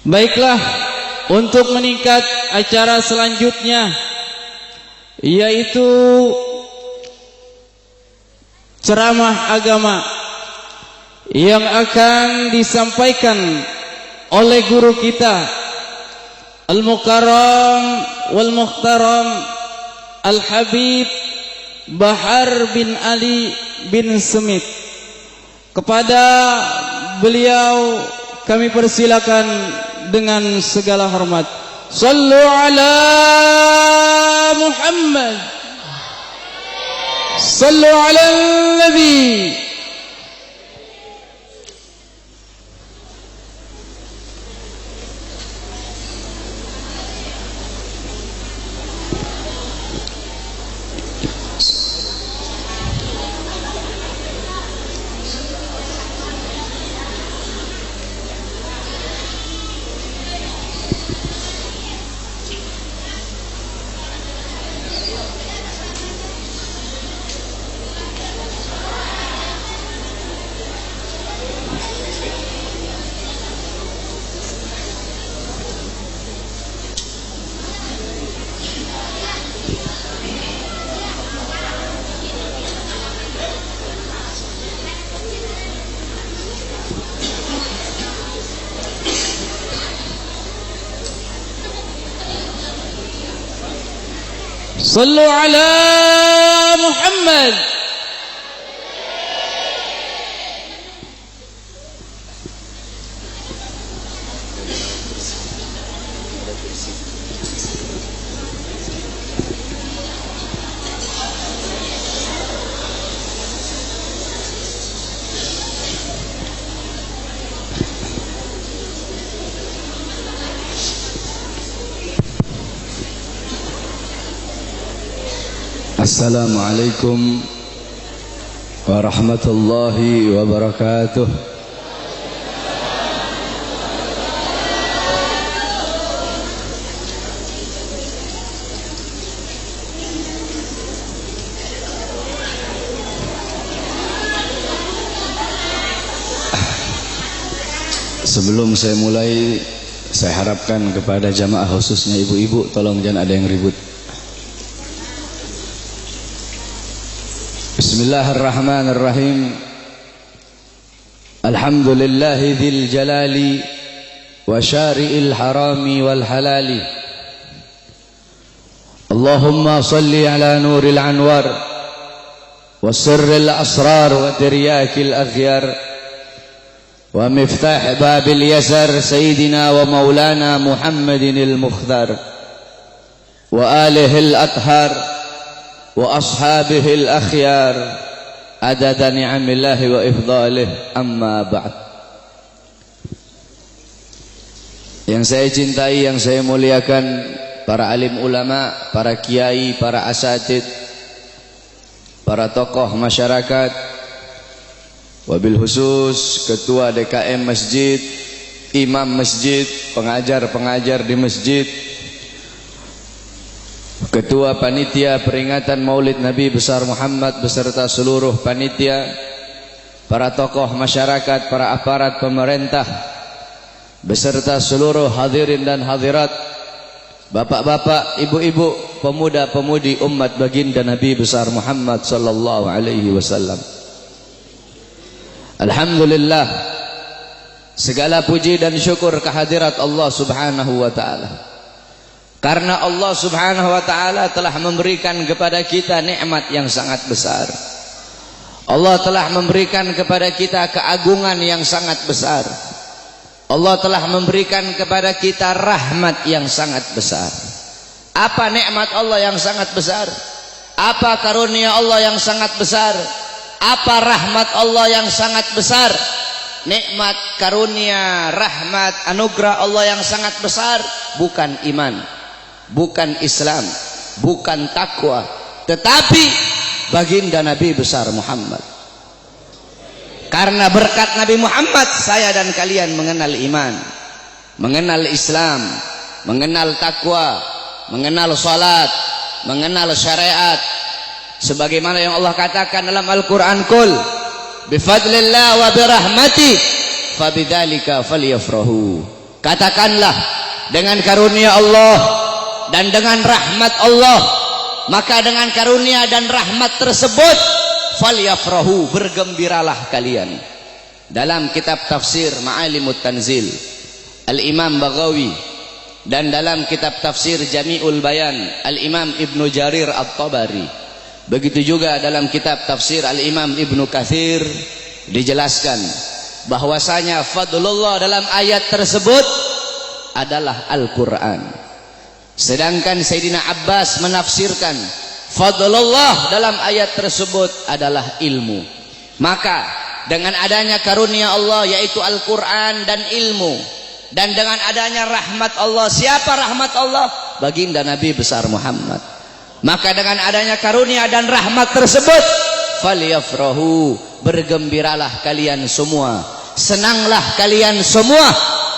Baiklah, untuk meningkat acara selanjutnya, yaitu ceramah agama yang akan disampaikan oleh guru kita Al-Mukarram wal Mukhtaram Al-Habib Bahar bin Ali bin Semit. Kepada beliau kami persilakan dengan segala hormat. Sallu ala Muhammad, sallu ala Nabi. Sallu ala Muhammad. Assalamualaikum warahmatullahi wabarakatuh. Sebelum saya mulai, saya harapkan kepada jamaah khususnya ibu-ibu, tolong jangan ada yang ribut. Bismillahirrahmanirrahim. Alhamdulillahi dzil jalali wa syari'il harami wal halali. Allahumma salli ala nuril anwar wa sirril asrar wa tiryakil aghyar wa miftah babil yasar sayyidina wa maulana Muhammadinil mukhtar wa alihil athhar wa ashabihil akhyar adada ni'amillahi wa ifdalih, amma ba'd. Yang saya cintai, yang saya muliakan, para alim ulama, para kiai, para asatid, para tokoh masyarakat, wabil khusus ketua DKM masjid, imam masjid, pengajar-pengajar di masjid, ketua panitia peringatan Maulid Nabi besar Muhammad beserta seluruh panitia, para tokoh masyarakat, para aparat pemerintah beserta seluruh hadirin dan hadirat, bapak-bapak, ibu-ibu, pemuda-pemudi umat baginda Nabi besar Muhammad sallallahu alaihi wasallam. Alhamdulillah, segala puji dan syukur kehadirat Allah Subhanahu wa taala. Karena Allah Subhanahu wa ta'ala telah memberikan kepada kita nikmat yang sangat besar. Allah telah memberikan kepada kita keagungan yang sangat besar. Allah telah memberikan kepada kita rahmat yang sangat besar. Apa nikmat Allah yang sangat besar? Apa karunia Allah yang sangat besar? Apa rahmat Allah yang sangat besar? Nikmat, karunia, rahmat, anugerah Allah yang sangat besar bukan iman, bukan Islam, bukan takwa, tetapi baginda Nabi besar Muhammad. Karena berkat Nabi Muhammad, saya dan kalian mengenal iman, mengenal Islam, mengenal takwa, mengenal salat, mengenal syariat. Sebagaimana yang Allah katakan dalam Al-Quran, Qul bifadlillah wa birahmati fabidzalika falyafrahu. Katakanlah, dengan karunia Allah dan dengan rahmat Allah, maka dengan karunia dan rahmat tersebut falyafrahu, bergembiralah kalian. Dalam kitab tafsir Ma'alimut Tanzil Al-Imam Baghawi, dan dalam kitab tafsir Jami'ul Bayan Al-Imam Ibnu Jarir At-Tabari, begitu juga dalam kitab tafsir Al-Imam Ibnu Katsir, dijelaskan bahwasanya fadlullah dalam ayat tersebut adalah Al-Quran. Sedangkan Sayyidina Abbas menafsirkan fadlullah dalam ayat tersebut adalah ilmu. Maka dengan adanya karunia Allah yaitu Al-Quran dan ilmu, dan dengan adanya rahmat Allah, siapa rahmat Allah? Baginda Nabi besar Muhammad. Maka dengan adanya karunia dan rahmat tersebut falyafrahu, bergembiralah kalian semua, senanglah kalian semua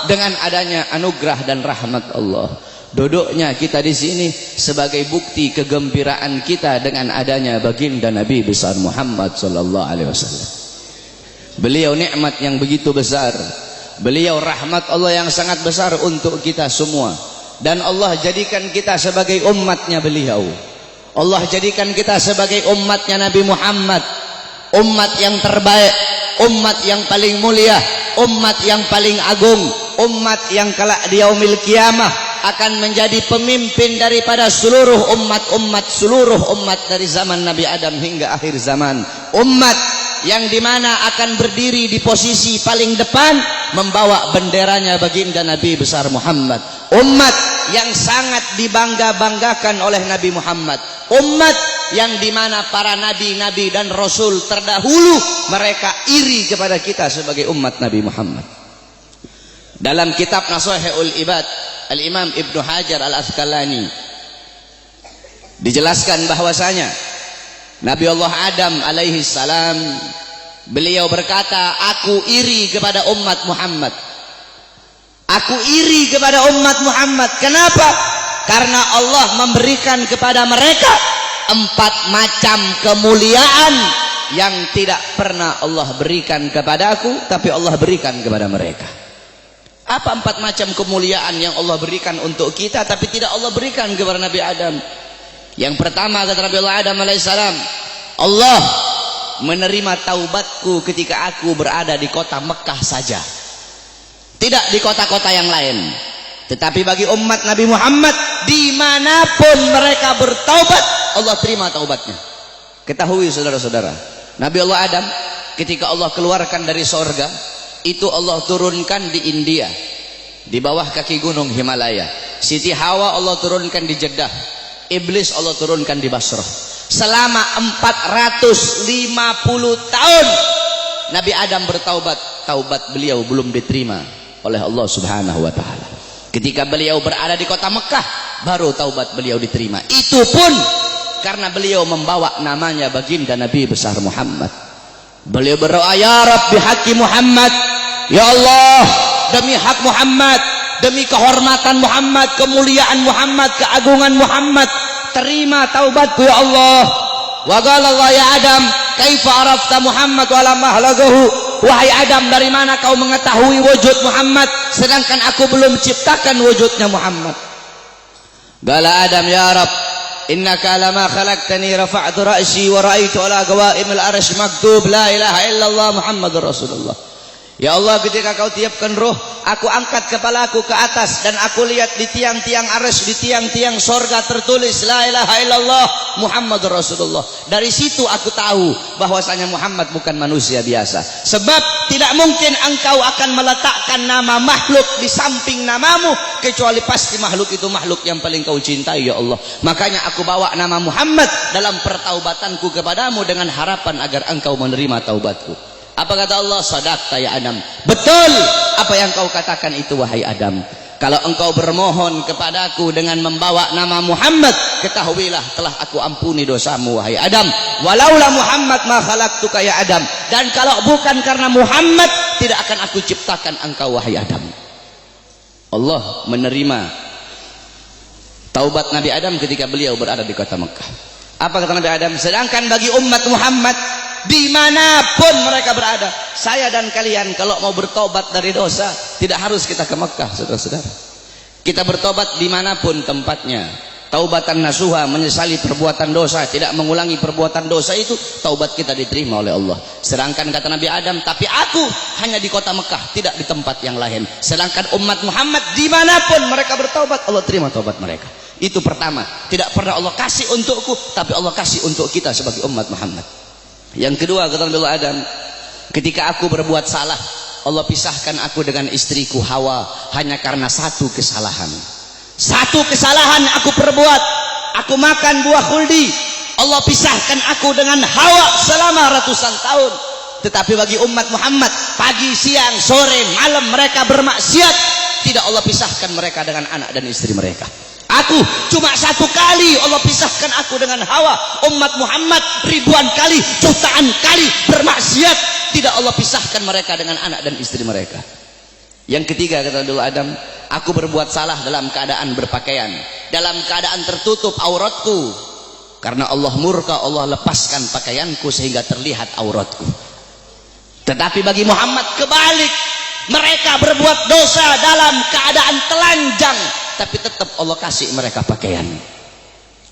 dengan adanya anugerah dan rahmat Allah. Duduknya kita di sini sebagai bukti kegembiraan kita dengan adanya baginda Nabi besar Muhammad sallallahu alaihi wasallam. Beliau nikmat yang begitu besar, beliau rahmat Allah yang sangat besar untuk kita semua, dan Allah jadikan kita sebagai umatnya beliau. Allah jadikan kita sebagai umatnya Nabi Muhammad, umat yang terbaik, umat yang paling mulia, umat yang paling agung, umat yang kelak di yaumil kiamah akan menjadi pemimpin daripada seluruh umat dari zaman Nabi Adam hingga akhir zaman. Umat yang dimana akan berdiri di posisi paling depan membawa benderanya baginda Nabi besar Muhammad. Umat yang sangat dibangga-banggakan oleh Nabi Muhammad. Umat yang dimana para nabi-nabi dan rasul terdahulu mereka iri kepada kita sebagai umat Nabi Muhammad. Dalam kitab Nashihul Ibad Al-Imam Ibnu Hajar Al-Asqalani dijelaskan bahwasanya Nabi Allah Adam alaihi salam, beliau berkata, aku iri kepada umat Muhammad. Aku iri kepada umat Muhammad. Kenapa? Karena Allah memberikan kepada mereka 4 macam kemuliaan yang tidak pernah Allah berikan kepadaku, tapi Allah berikan kepada mereka. Apa 4 macam kemuliaan yang Allah berikan untuk kita tapi tidak Allah berikan kepada Nabi Adam? Yang pertama, kata Nabi Allah Adam alaihissalam, Allah menerima taubatku ketika aku berada di kota Mekah saja, tidak di kota-kota yang lain. Tetapi bagi umat Nabi Muhammad, dimanapun mereka bertaubat, Allah terima taubatnya. Ketahui saudara-saudara, Nabi Allah Adam ketika Allah keluarkan dari sorga, itu Allah turunkan di India, di bawah kaki gunung Himalaya. Siti Hawa Allah turunkan di Jeddah, Iblis Allah turunkan di Basrah. Selama 450 tahun Nabi Adam bertaubat, taubat beliau belum diterima oleh Allah Subhanahu wa taala. Ketika beliau berada di kota Mekah, baru taubat beliau diterima. Itu pun karena beliau membawa namanya baginda Nabi besar Muhammad. Beliau berdoa, ya Rabb bihaqqi Muhammad, ya Allah, demi hak Muhammad, demi kehormatan Muhammad, kemuliaan Muhammad, keagungan Muhammad, terima taubatku ya Allah. Wa qala Allah ya Adam, kaifa arafta Muhammad wa lam ahlagahu? Wahai Adam, dari mana kau mengetahui wujud Muhammad sedangkan aku belum ciptakan wujudnya Muhammad? Qala Adam, ya Rabb, innaka lama khalaqtani rafa'tu ra'si wa ra'aitu ala qawaimil arsy maktub la ilaha illallah Muhammadur Rasulullah. Ya Allah, ketika kau tiupkan ruh, aku angkat kepalaku ke atas dan aku lihat di tiang-tiang arsy, di tiang-tiang sorga tertulis la ilaha illallah Muhammadur Rasulullah. Dari situ aku tahu bahwasanya Muhammad bukan manusia biasa. Sebab tidak mungkin engkau akan meletakkan nama makhluk di samping namamu, kecuali pasti makhluk itu makhluk yang paling kau cintai ya Allah. Makanya aku bawa nama Muhammad dalam pertaubatanku kepadamu dengan harapan agar engkau menerima taubatku. Apa kata Allah? Sadaqta ya Adam. Betul apa yang kau katakan itu wahai Adam. Kalau engkau bermohon kepadaku dengan membawa nama Muhammad, ketahuilah telah aku ampuni dosamu wahai Adam. Walaula Muhammad ma khalaqtuka ya Adam. Dan kalau bukan karena Muhammad, tidak akan aku ciptakan engkau wahai Adam. Allah menerima taubat Nabi Adam ketika beliau berada di kota Mekah. Apa kata Nabi Adam? Sedangkan bagi umat Muhammad, dimanapun mereka berada. Saya dan kalian kalau mau bertobat dari dosa tidak harus kita ke Mekah, saudara-saudara. Kita bertobat dimanapun tempatnya. Taubatan nasuha, menyesali perbuatan dosa, tidak mengulangi perbuatan dosa, itu taubat kita diterima oleh Allah. Sedangkan kata Nabi Adam, tapi aku hanya di kota Mekah, tidak di tempat yang lain. Sedangkan umat Muhammad dimanapun mereka bertaubat, Allah terima taubat mereka. Itu pertama, tidak pernah Allah kasih untukku, tapi Allah kasih untuk kita sebagai umat Muhammad. Yang kedua kata Nabi Adam, ketika aku berbuat salah, Allah pisahkan aku dengan istriku Hawa hanya karena satu kesalahan. Satu kesalahan aku perbuat, aku makan buah khuldi, Allah pisahkan aku dengan Hawa selama ratusan tahun. Tetapi bagi umat Muhammad, pagi, siang, sore, malam mereka bermaksiat, tidak Allah pisahkan mereka dengan anak dan istri mereka. Aku cuma satu kali Allah pisahkan aku dengan Hawa. Umat Muhammad ribuan kali, jutaan kali bermaksiat, tidak Allah pisahkan mereka dengan anak dan istri mereka. Yang ketiga kata Nabi Adam, aku berbuat salah dalam keadaan berpakaian, dalam keadaan tertutup auratku. Karena Allah murka, Allah lepaskan pakaianku sehingga terlihat auratku. Tetapi bagi Muhammad kebalik, mereka berbuat dosa dalam keadaan telanjang, tapi tetap Allah kasih mereka pakaian.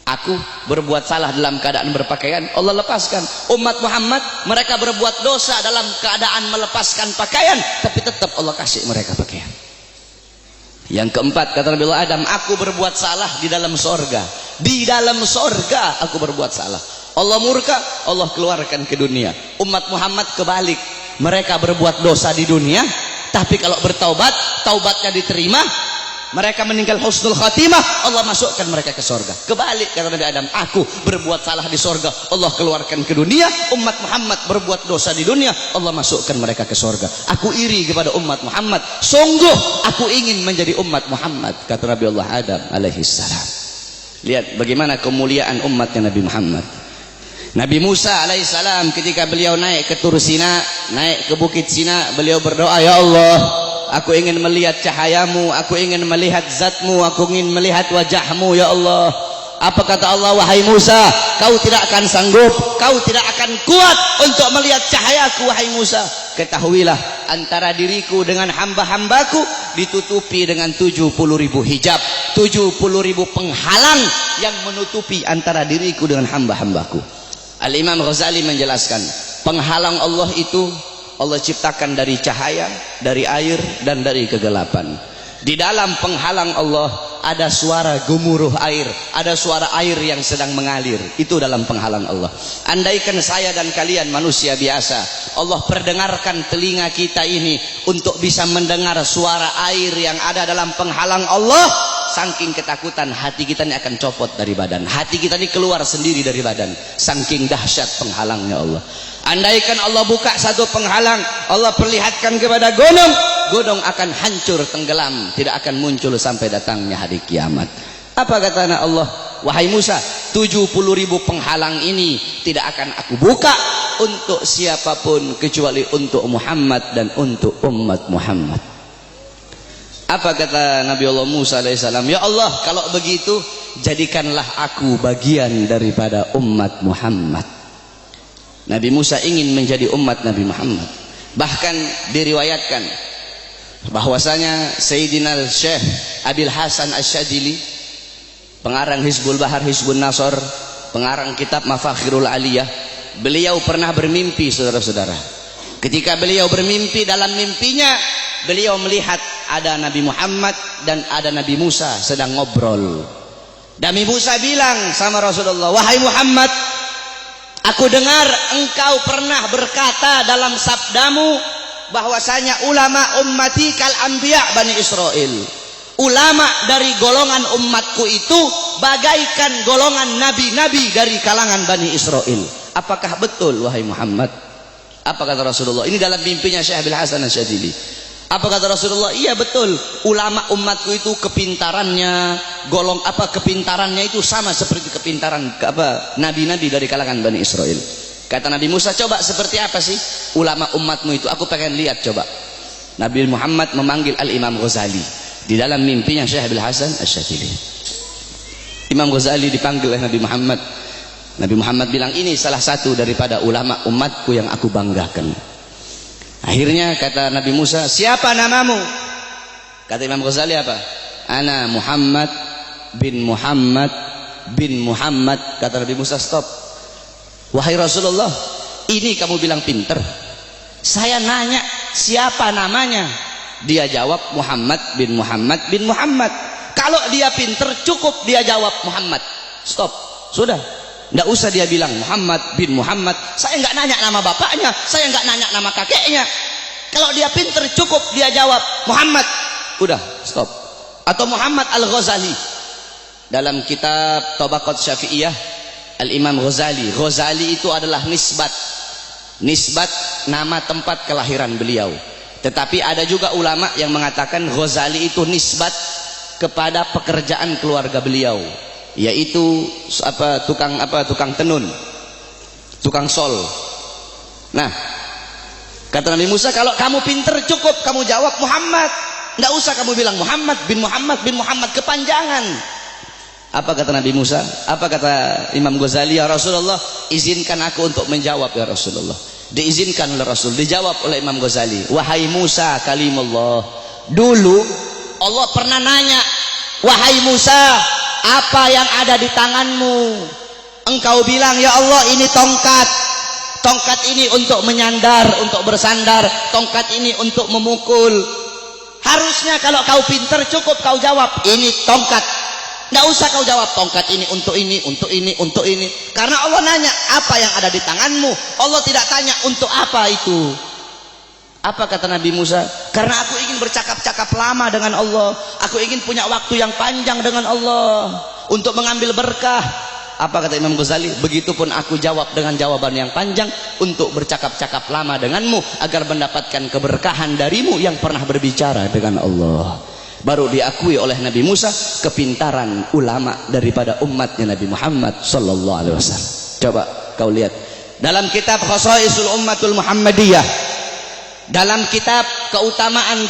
Aku berbuat salah dalam keadaan berpakaian, Allah lepaskan. Umat Muhammad mereka berbuat dosa dalam keadaan melepaskan pakaian, tapi tetap Allah kasih mereka pakaian. Yang keempat kata Nabi Adam, aku berbuat salah di dalam sorga. Di dalam sorga aku berbuat salah. Allah murka, Allah keluarkan ke dunia. Umat Muhammad kebalik, mereka berbuat dosa di dunia, tapi kalau bertaubat, taubatnya diterima, mereka meninggal husnul khatimah, Allah masukkan mereka ke sorga. Kebalik kata Nabi Adam, aku berbuat salah di sorga, Allah keluarkan ke dunia. Umat Muhammad berbuat dosa di dunia, Allah masukkan mereka ke sorga. Aku iri kepada umat Muhammad, sungguh aku ingin menjadi umat Muhammad, kata Nabi Allah Adam alaihissalam. Lihat bagaimana kemuliaan umatnya Nabi Muhammad. Nabi Musa alaihissalam ketika beliau naik ke Tur Sina, naik ke Bukit Sina, beliau berdoa, ya Allah, aku ingin melihat cahayamu, aku ingin melihat zatmu, aku ingin melihat wajahmu, ya Allah. Apa kata Allah? Wahai Musa, kau tidak akan sanggup, kau tidak akan kuat untuk melihat cahayaku, wahai Musa. Ketahuilah, antara diriku dengan hamba-hambaku ditutupi dengan 70.000 hijab, 70.000 penghalang yang menutupi antara diriku dengan hamba-hambaku. Al-Imam Ghazali menjelaskan, penghalang Allah itu Allah ciptakan dari cahaya, dari air, dan dari kegelapan. Di dalam penghalang Allah ada suara gemuruh air, ada suara air yang sedang mengalir. Itu dalam penghalang Allah. Andaikan saya dan kalian manusia biasa, Allah perdengarkan telinga kita ini untuk bisa mendengar suara air yang ada dalam penghalang Allah, saking ketakutan hati kita ini akan copot dari badan. Hati kita ini keluar sendiri dari badan, saking dahsyat penghalangnya Allah. Andaikan Allah buka satu penghalang, Allah perlihatkan kepada gunung, gunung akan hancur tenggelam, tidak akan muncul sampai datangnya hari kiamat. Apa kata Allah? Wahai Musa, 70.000 penghalang ini tidak akan aku buka untuk siapapun kecuali untuk Muhammad dan untuk umat Muhammad. Apa kata Nabi Allah Musa alaihissalam? Ya Allah, kalau begitu jadikanlah aku bagian daripada umat Muhammad. Nabi Musa ingin menjadi umat Nabi Muhammad. Bahkan diriwayatkan bahwasanya Sayyidina Syekh Abil Hasan Asyadili, pengarang Hizbul Bahar, Hizbun Nasr, pengarang kitab Mafakhirul Aliyah, beliau pernah bermimpi, saudara-saudara. Ketika beliau bermimpi, dalam mimpinya beliau melihat ada Nabi Muhammad dan ada Nabi Musa sedang ngobrol. Nabi Musa bilang sama Rasulullah, wahai Muhammad, aku dengar engkau pernah berkata dalam sabdamu bahwasanya ulama ummati kal anbiya Bani Israel. Ulama dari golongan umatku itu bagaikan golongan nabi-nabi dari kalangan Bani Israel. Apakah betul wahai Muhammad? Apa kata Rasulullah? Ini dalam mimpinya Syekh Abil Hasan Asyadili. Apa kata Rasulullah? Iya betul, ulama umatku itu kepintarannya kepintarannya itu sama seperti kepintaran nabi-nabi dari kalangan Bani Israel. Kata Nabi Musa, coba seperti apa sih ulama umatmu itu? Aku pengen lihat coba. Nabi Muhammad memanggil Al-Imam Ghazali di dalam mimpinya Syekh Abil Hasan Asyadili. Imam Ghazali dipanggil oleh Nabi Muhammad. Nabi Muhammad bilang, ini salah satu daripada ulama umatku yang aku banggakan. Akhirnya kata Nabi Musa, siapa namamu? Kata Imam Ghazali apa? Ana Muhammad bin Muhammad bin Muhammad. Kata Nabi Musa, stop. Wahai Rasulullah, ini kamu bilang pinter. Saya nanya siapa namanya. Dia jawab Muhammad bin Muhammad bin Muhammad. Kalau dia pinter cukup dia jawab Muhammad. Stop. Sudah. Tidak usah dia bilang Muhammad bin Muhammad. Saya nggak nanya nama bapaknya, saya nggak nanya nama kakeknya. Kalau dia pinter cukup dia jawab Muhammad. Udah, stop. Atau Muhammad Al-Ghazali dalam kitab Tabaqat Syafi'iyah, Al-Imam Ghazali. Ghazali itu adalah nisbat nama tempat kelahiran beliau. Tetapi ada juga ulama yang mengatakan Ghazali itu nisbat kepada pekerjaan keluarga beliau, yaitu tukang tenun, tukang sol. Nah, kata Nabi Musa, kalau kamu pinter cukup kamu jawab Muhammad, tidak usah kamu bilang Muhammad bin Muhammad bin Muhammad, kepanjangan. Apa kata Nabi Musa? Apa kata Imam Ghazali? Ya Rasulullah, izinkan aku untuk menjawab ya Rasulullah. Diizinkan oleh Rasul, dijawab oleh Imam Ghazali, wahai Musa kalimullah. Dulu Allah pernah nanya, wahai Musa, apa yang ada di tanganmu? Engkau bilang, ya Allah, ini tongkat. Tongkat ini untuk menyandar, untuk bersandar. Tongkat ini untuk memukul. Harusnya kalau kau pinter cukup kau jawab, ini tongkat. Nggak usah kau jawab tongkat ini untuk ini, untuk ini, untuk ini. Karena Allah nanya apa yang ada di tanganmu. Allah tidak tanya untuk apa itu. Apa kata Nabi Musa? Karena aku ingin bercakap-cakap lama dengan Allah. Aku ingin punya waktu yang panjang dengan Allah untuk mengambil berkah. Apa kata Imam Ghazali? Begitupun aku jawab dengan jawaban yang panjang untuk bercakap-cakap lama denganmu agar mendapatkan keberkahan darimu yang pernah berbicara dengan Allah. Baru diakui oleh Nabi Musa kepintaran ulama daripada umatnya Nabi Muhammad sallallahu alaihi wasallam. Coba kau lihat dalam kitab Khasaisul Ummatul Muhammadiyah, dalam kitab keutamaan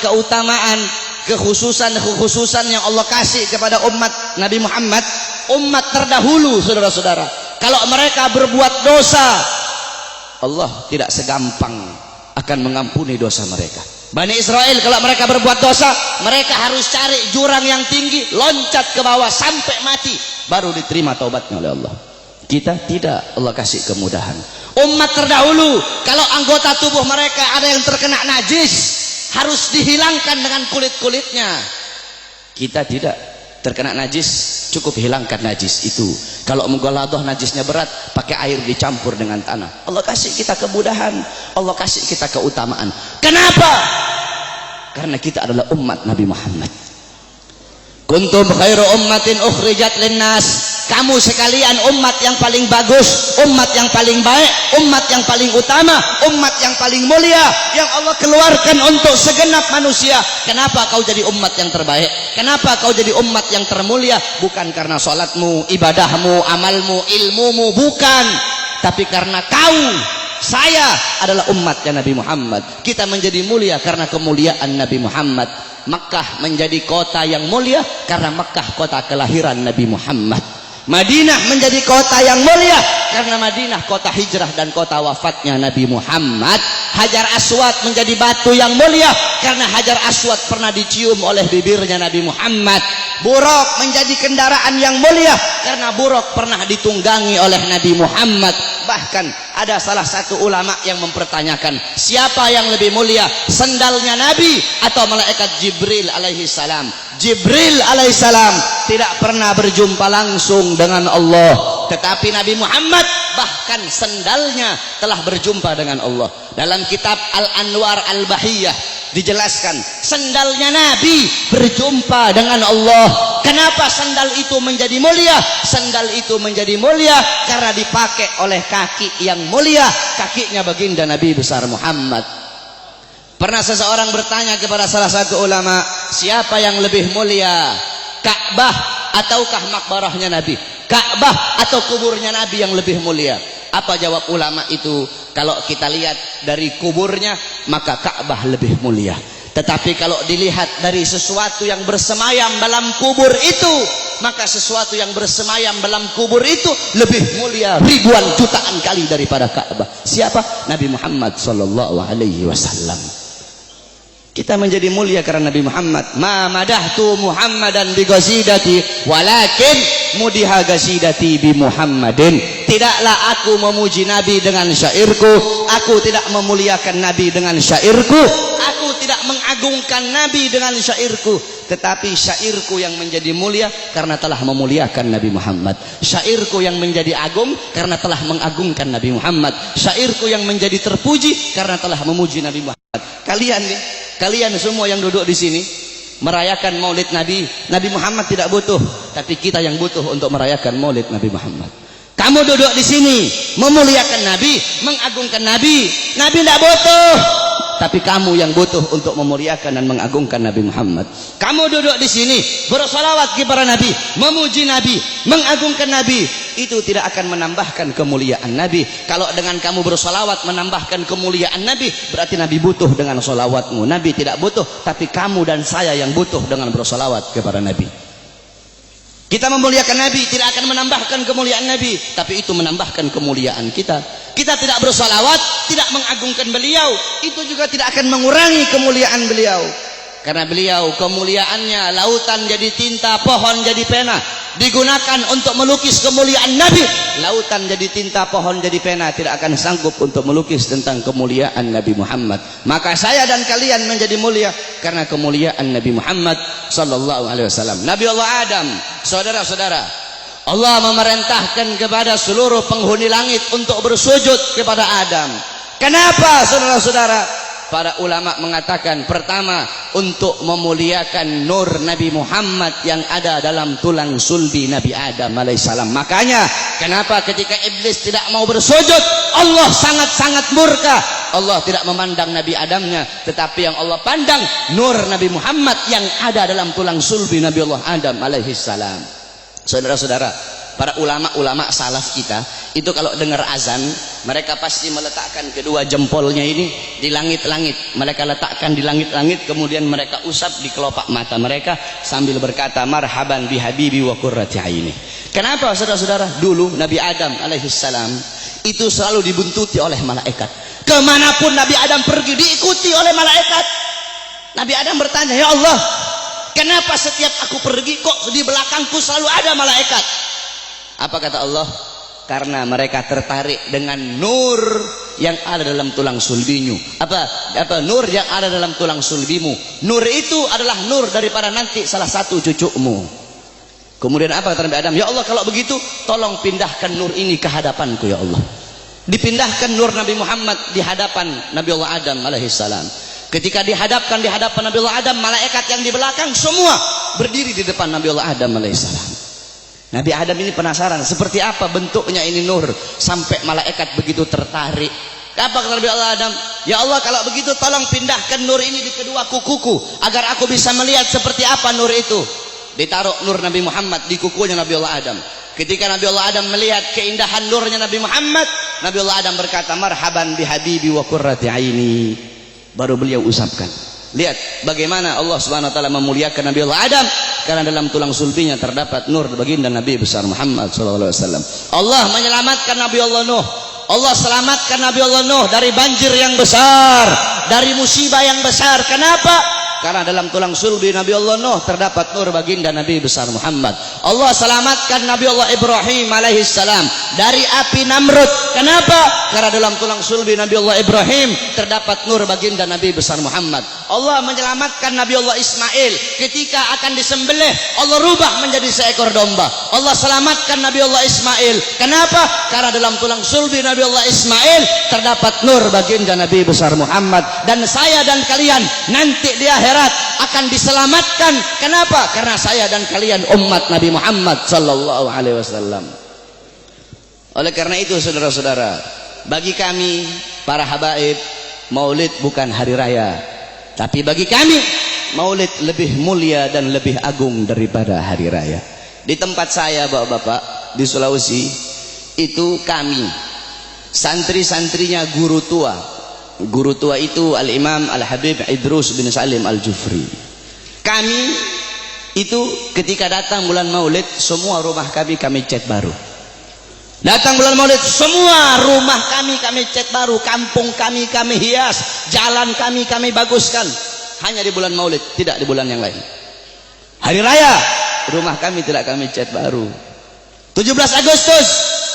kekhususan yang Allah kasih kepada umat Nabi Muhammad, umat terdahulu, saudara-saudara, kalau mereka berbuat dosa, Allah tidak segampang akan mengampuni dosa mereka. Bani Israel kalau mereka berbuat dosa, mereka harus cari jurang yang tinggi, loncat ke bawah sampai mati, baru diterima taubatnya oleh Allah. Kita tidak, Allah kasih kemudahan. Umat terdahulu kalau anggota tubuh mereka ada yang terkena najis, harus dihilangkan dengan kulit-kulitnya. Kita tidak, terkena najis cukup hilangkan najis itu. Kalau menggoladoh najisnya berat, pakai air dicampur dengan tanah. Allah kasih kita kemudahan, Allah kasih kita keutamaan. Kenapa? Karena kita adalah umat Nabi Muhammad. Kuntum khairu ummatin ukhrijat linnas. Kamu sekalian umat yang paling bagus, umat yang paling baik, umat yang paling utama, umat yang paling mulia yang Allah keluarkan untuk segenap manusia. Kenapa kau jadi umat yang terbaik? Kenapa kau jadi umat yang termulia? Bukan karena salatmu, ibadahmu, amalmu, ilmumu, bukan. Tapi karena kau, saya adalah umatnya Nabi Muhammad. Kita menjadi mulia karena kemuliaan Nabi Muhammad. Makkah menjadi kota yang mulia karena Makkah kota kelahiran Nabi Muhammad. Madinah menjadi kota yang mulia karena Madinah kota hijrah dan kota wafatnya Nabi Muhammad. Hajar Aswad menjadi batu yang mulia karena Hajar Aswad pernah dicium oleh bibirnya Nabi Muhammad. Buraq menjadi kendaraan yang mulia karena Buraq pernah ditunggangi oleh Nabi Muhammad. Bahkan ada salah satu ulama yang mempertanyakan, siapa yang lebih mulia, sendalnya Nabi atau malaikat Jibril alaihi salam? Jibril alaihi salam tidak pernah berjumpa langsung dengan Allah, tetapi Nabi Muhammad bahkan sendalnya telah berjumpa dengan Allah. Dalam kitab Al-Anwar Al-Bahiyah dijelaskan sendalnya Nabi berjumpa dengan Allah. Kenapa sandal itu menjadi mulia? Sandal itu menjadi mulia karena dipakai oleh kaki yang mulia, kakinya baginda Nabi besar Muhammad. Pernah seseorang bertanya kepada salah satu ulama, siapa yang lebih mulia, Ka'bah ataukah makbarahnya Nabi? Ka'bah atau kuburnya Nabi yang lebih mulia? Apa jawab ulama itu? Kalau kita lihat dari kuburnya, maka Ka'bah lebih mulia. Tetapi kalau dilihat dari sesuatu yang bersemayam dalam kubur itu, maka sesuatu yang bersemayam dalam kubur itu lebih mulia ribuan jutaan kali daripada Ka'bah. Siapa? Nabi Muhammad sallallahu alaihi wasallam. Kita menjadi mulia karena Nabi Muhammad. Ma madahtu Muhammadan bi qasidati walakin mudiha qasidati bi Muhammadin. Tidaklah aku memuji Nabi dengan syairku, aku tidak memuliakan Nabi dengan syairku, aku tidak mengagungkan Nabi dengan syairku, tetapi syairku yang menjadi mulia karena telah memuliakan Nabi Muhammad. Syairku yang menjadi agung karena telah mengagungkan Nabi Muhammad. Syairku yang menjadi terpuji karena telah memuji Nabi Muhammad. Kalian nih, kalian semua yang duduk di sini merayakan Maulid Nabi. Nabi Muhammad tidak butuh, tapi kita yang butuh untuk merayakan Maulid Nabi Muhammad. Kamu duduk di sini memuliakan Nabi, mengagungkan Nabi. Nabi tidak butuh, tapi kamu yang butuh untuk memuliakan dan mengagungkan Nabi Muhammad. Kamu duduk di sini bersolawat kepada Nabi, memuji Nabi, mengagungkan Nabi. Itu tidak akan menambahkan kemuliaan Nabi. Kalau dengan kamu bersolawat menambahkan kemuliaan Nabi, berarti Nabi butuh dengan solawatmu. Nabi tidak butuh, tapi kamu dan saya yang butuh dengan bersolawat kepada Nabi. Kita memuliakan Nabi tidak akan menambahkan kemuliaan Nabi, tapi itu menambahkan kemuliaan kita. Kita tidak bersolawat, tidak mengagungkan beliau, itu juga tidak akan mengurangi kemuliaan beliau. Karena beliau kemuliaannya lautan jadi tinta, pohon jadi pena, digunakan untuk melukis kemuliaan Nabi. Lautan jadi tinta, pohon jadi pena, tidak akan sanggup untuk melukis tentang kemuliaan Nabi Muhammad. Maka saya dan kalian menjadi mulia karena kemuliaan Nabi Muhammad sallallahu alaihi wasallam. Nabi Allah Adam, saudara-saudara, Allah memerintahkan kepada seluruh penghuni langit untuk bersujud kepada Adam. Kenapa, saudara-saudara? Para ulama mengatakan, pertama, untuk memuliakan nur Nabi Muhammad yang ada dalam tulang sulbi Nabi Adam alaihissalam. Makanya kenapa ketika iblis tidak mau bersujud, Allah sangat-sangat murka. Allah tidak memandang Nabi Adamnya, tetapi yang Allah pandang nur Nabi Muhammad yang ada dalam tulang sulbi Nabi Allah Adam alaihissalam. Saudara-saudara, para ulama-ulama salaf kita itu kalau dengar azan, mereka pasti meletakkan kedua jempolnya ini di langit-langit. Mereka letakkan di langit-langit, kemudian mereka usap di kelopak mata mereka sambil berkata, marhaban bihabibi wa qurrati aini. Kenapa, saudara-saudara? Dulu Nabi Adam alaihissalam itu selalu dibuntuti oleh malaikat. Kemanapun Nabi Adam pergi diikuti oleh malaikat. Nabi Adam bertanya, ya Allah, kenapa setiap aku pergi kok di belakangku selalu ada malaikat? Apa kata Allah? Karena mereka tertarik dengan nur yang ada dalam tulang sulbimu. Apa nur yang ada dalam tulang sulbimu? Nur itu adalah nur daripada nanti salah satu cucumu. Kemudian apa kata Nabi Adam? Ya Allah, kalau begitu tolong pindahkan nur ini ke hadapanku ya Allah. Dipindahkan nur Nabi Muhammad di hadapan Nabi Allah Adam alaihissalam. Ketika dihadapkan di hadapan Nabi Allah Adam, malaikat yang di belakang semua berdiri di depan Nabi Allah Adam alaihissalam. Nabi Adam ini penasaran seperti apa bentuknya ini nur sampai malaikat begitu tertarik. Apa kata Nabi Allah Adam? Ya Allah, kalau begitu tolong pindahkan nur ini di kedua kukuku agar aku bisa melihat seperti apa nur itu. Ditaruh nur Nabi Muhammad di kukunya Nabi Allah Adam. Ketika Nabi Allah Adam melihat keindahan nurnya Nabi Muhammad, Nabi Allah Adam berkata, marhaban bihabibi wa qurrati aini. Baru beliau usapkan. Lihat bagaimana Allah Subhanahu wa taala memuliakan Nabi Allah Adam karena dalam tulang sulbinya terdapat nur baginda Nabi besar Muhammad sallallahu alaihi wasallam. Allah menyelamatkan Nabi Allah Nuh. Allah selamatkan Nabi Allah Nuh dari banjir yang besar, dari musibah yang besar. Kenapa? Karena dalam tulang sulbi Nabi Allah Nuh terdapat nur baginda Nabi besar Muhammad. Allah selamatkan Nabi Allah Ibrahim alaihissalam dari api Namrud. Kenapa? Karena dalam tulang sulbi Nabi Allah Ibrahim terdapat nur baginda Nabi besar Muhammad. Allah menyelamatkan Nabi Allah Ismail ketika akan disembelih, Allah rubah menjadi seekor domba. Allah selamatkan Nabi Allah Ismail. Kenapa? Karena dalam tulang sulbi Nabi Allah Ismail terdapat nur baginda Nabi besar Muhammad. Dan saya dan kalian nanti di akhirat akan diselamatkan. Kenapa? Karena saya dan kalian umat Nabi Muhammad sallallahu alaihi wasallam. Oleh karena itu, saudara-saudara, bagi kami para habaib, Maulid bukan hari raya, tapi bagi kami Maulid lebih mulia dan lebih agung daripada hari raya. Di tempat saya, bapak-bapak, di Sulawesi, itu kami santri-santrinya guru tua Guru tua itu Al-Imam Al-Habib Idrus bin Salim Al-Jufri. Kami itu ketika datang bulan Maulid, semua rumah kami cat baru. Datang bulan Maulid, semua rumah kami cat baru, kampung kami hias, jalan kami baguskan. Hanya di bulan Maulid, tidak di bulan yang lain. Hari raya, rumah kami tidak kami cat baru. 17 Agustus,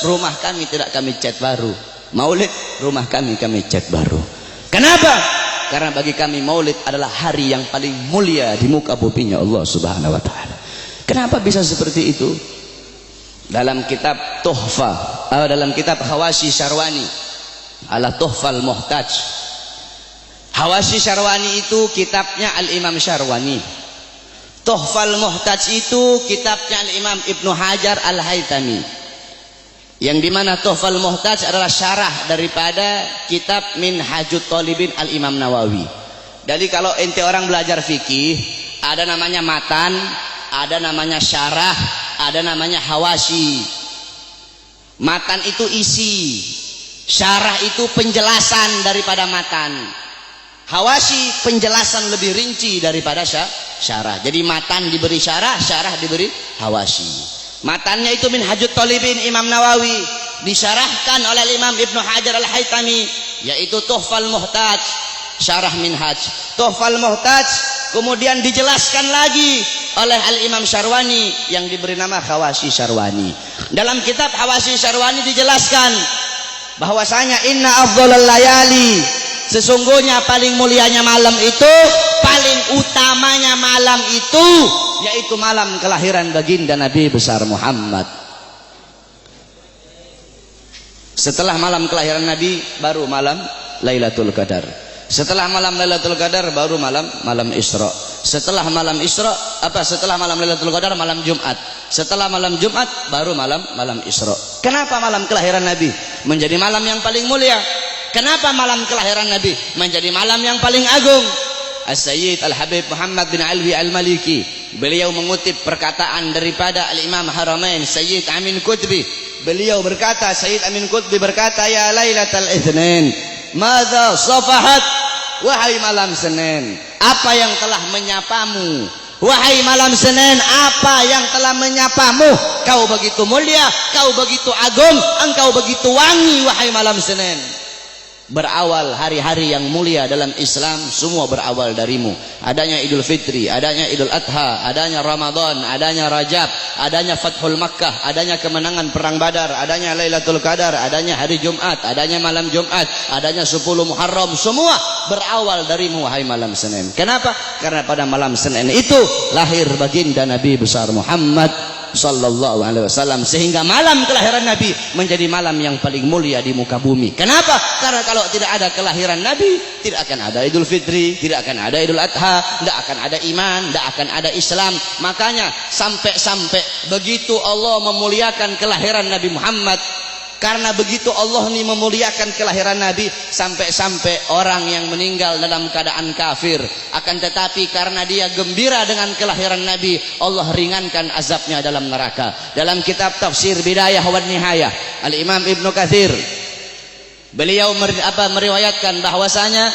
rumah kami tidak kami cat baru. Maulid, rumah kami cat baru. Kenapa? Karena bagi kami Maulid adalah hari yang paling mulia di muka buminya Allah Subhanahu wa taala. Kenapa bisa seperti itu? Dalam kitab Tuhfa, dalam kitab Hawashi Syarwani, ala Tuhfal Muhtaj. Hawashi Syarwani itu kitabnya Al-Imam Syarwani. Tuhfal Muhtaj itu kitabnya Al-Imam Ibnu Hajar Al-Haytami. Yang dimana Tuhfal Muhtaj adalah syarah daripada kitab Minhajut Talibin Al-Imam Nawawi. Jadi kalau ente orang belajar fikih, ada namanya matan, ada namanya syarah, ada namanya hawashi. Matan itu isi, syarah itu penjelasan daripada matan, hawashi penjelasan lebih rinci daripada syarah. Jadi matan diberi syarah, syarah diberi hawashi. Matannya itu Minhajut Talibin Imam Nawawi, disyarahkan oleh Imam Ibnu Hajar Al-Haytami, yaitu Tuhfal Muhtaj, syarah Minhaj. Tuhfal Muhtaj kemudian dijelaskan lagi oleh Al-Imam Syarwani yang diberi nama Hawashi Syarwani. Dalam kitab Hawashi Syarwani dijelaskan bahwasanya inna afdhalal layali, sesungguhnya paling mulianya malam itu, paling utamanya malam itu, yaitu malam kelahiran baginda Nabi besar Muhammad. Setelah malam kelahiran Nabi baru malam Lailatul Qadar. Setelah malam Lailatul Qadar baru malam Isra. Setelah malam Isra setelah malam Lailatul Qadar malam Jumat. Setelah malam Jumat baru malam Isra. Kenapa malam kelahiran Nabi menjadi malam yang paling mulia? Kenapa malam kelahiran Nabi menjadi malam yang paling agung? As-Sayyid Al-Habib Muhammad bin Alwi Al-Maliki, beliau mengutip perkataan daripada Al-Imam Haramain Sayyid Amin Qutbi. Beliau berkata, Sayyid Amin Qutbi berkata, ya Lailatul Itsnin, madza safahat, wahai malam Senin, apa yang telah menyapamu? Wahai malam Senin, apa yang telah menyapamu? Kau begitu mulia, kau begitu agung, engkau begitu wangi, wahai malam Senin. Berawal hari-hari yang mulia dalam Islam, semua berawal darimu. Adanya Idul Fitri, adanya Idul Adha, adanya Ramadan, adanya Rajab, adanya Fathul Makkah, adanya kemenangan perang Badar, adanya Lailatul Qadar, adanya hari Jumat, adanya malam Jumat, adanya 10 Muharram, semua berawal darimu wahai malam Senin. Kenapa? Karena pada malam Senin itu lahir baginda Nabi besar Muhammad sallallahu alaihi wasallam, sehingga malam kelahiran Nabi menjadi malam yang paling mulia di muka bumi. Kenapa? Karena kalau tidak ada kelahiran Nabi, tidak akan ada Idul Fitri, tidak akan ada Idul Adha, tidak akan ada iman, tidak akan ada Islam. Makanya sampai begitu Allah memuliakan kelahiran Nabi Muhammad, karena begitu Allah ini memuliakan kelahiran Nabi, sampai-sampai orang yang meninggal dalam keadaan kafir, akan tetapi karena dia gembira dengan kelahiran Nabi, Allah ringankan azabnya dalam neraka. Dalam kitab Tafsir Bidayah wa Nihayah, Al-Imam Ibnu Katsir, beliau meriwayatkan bahwasanya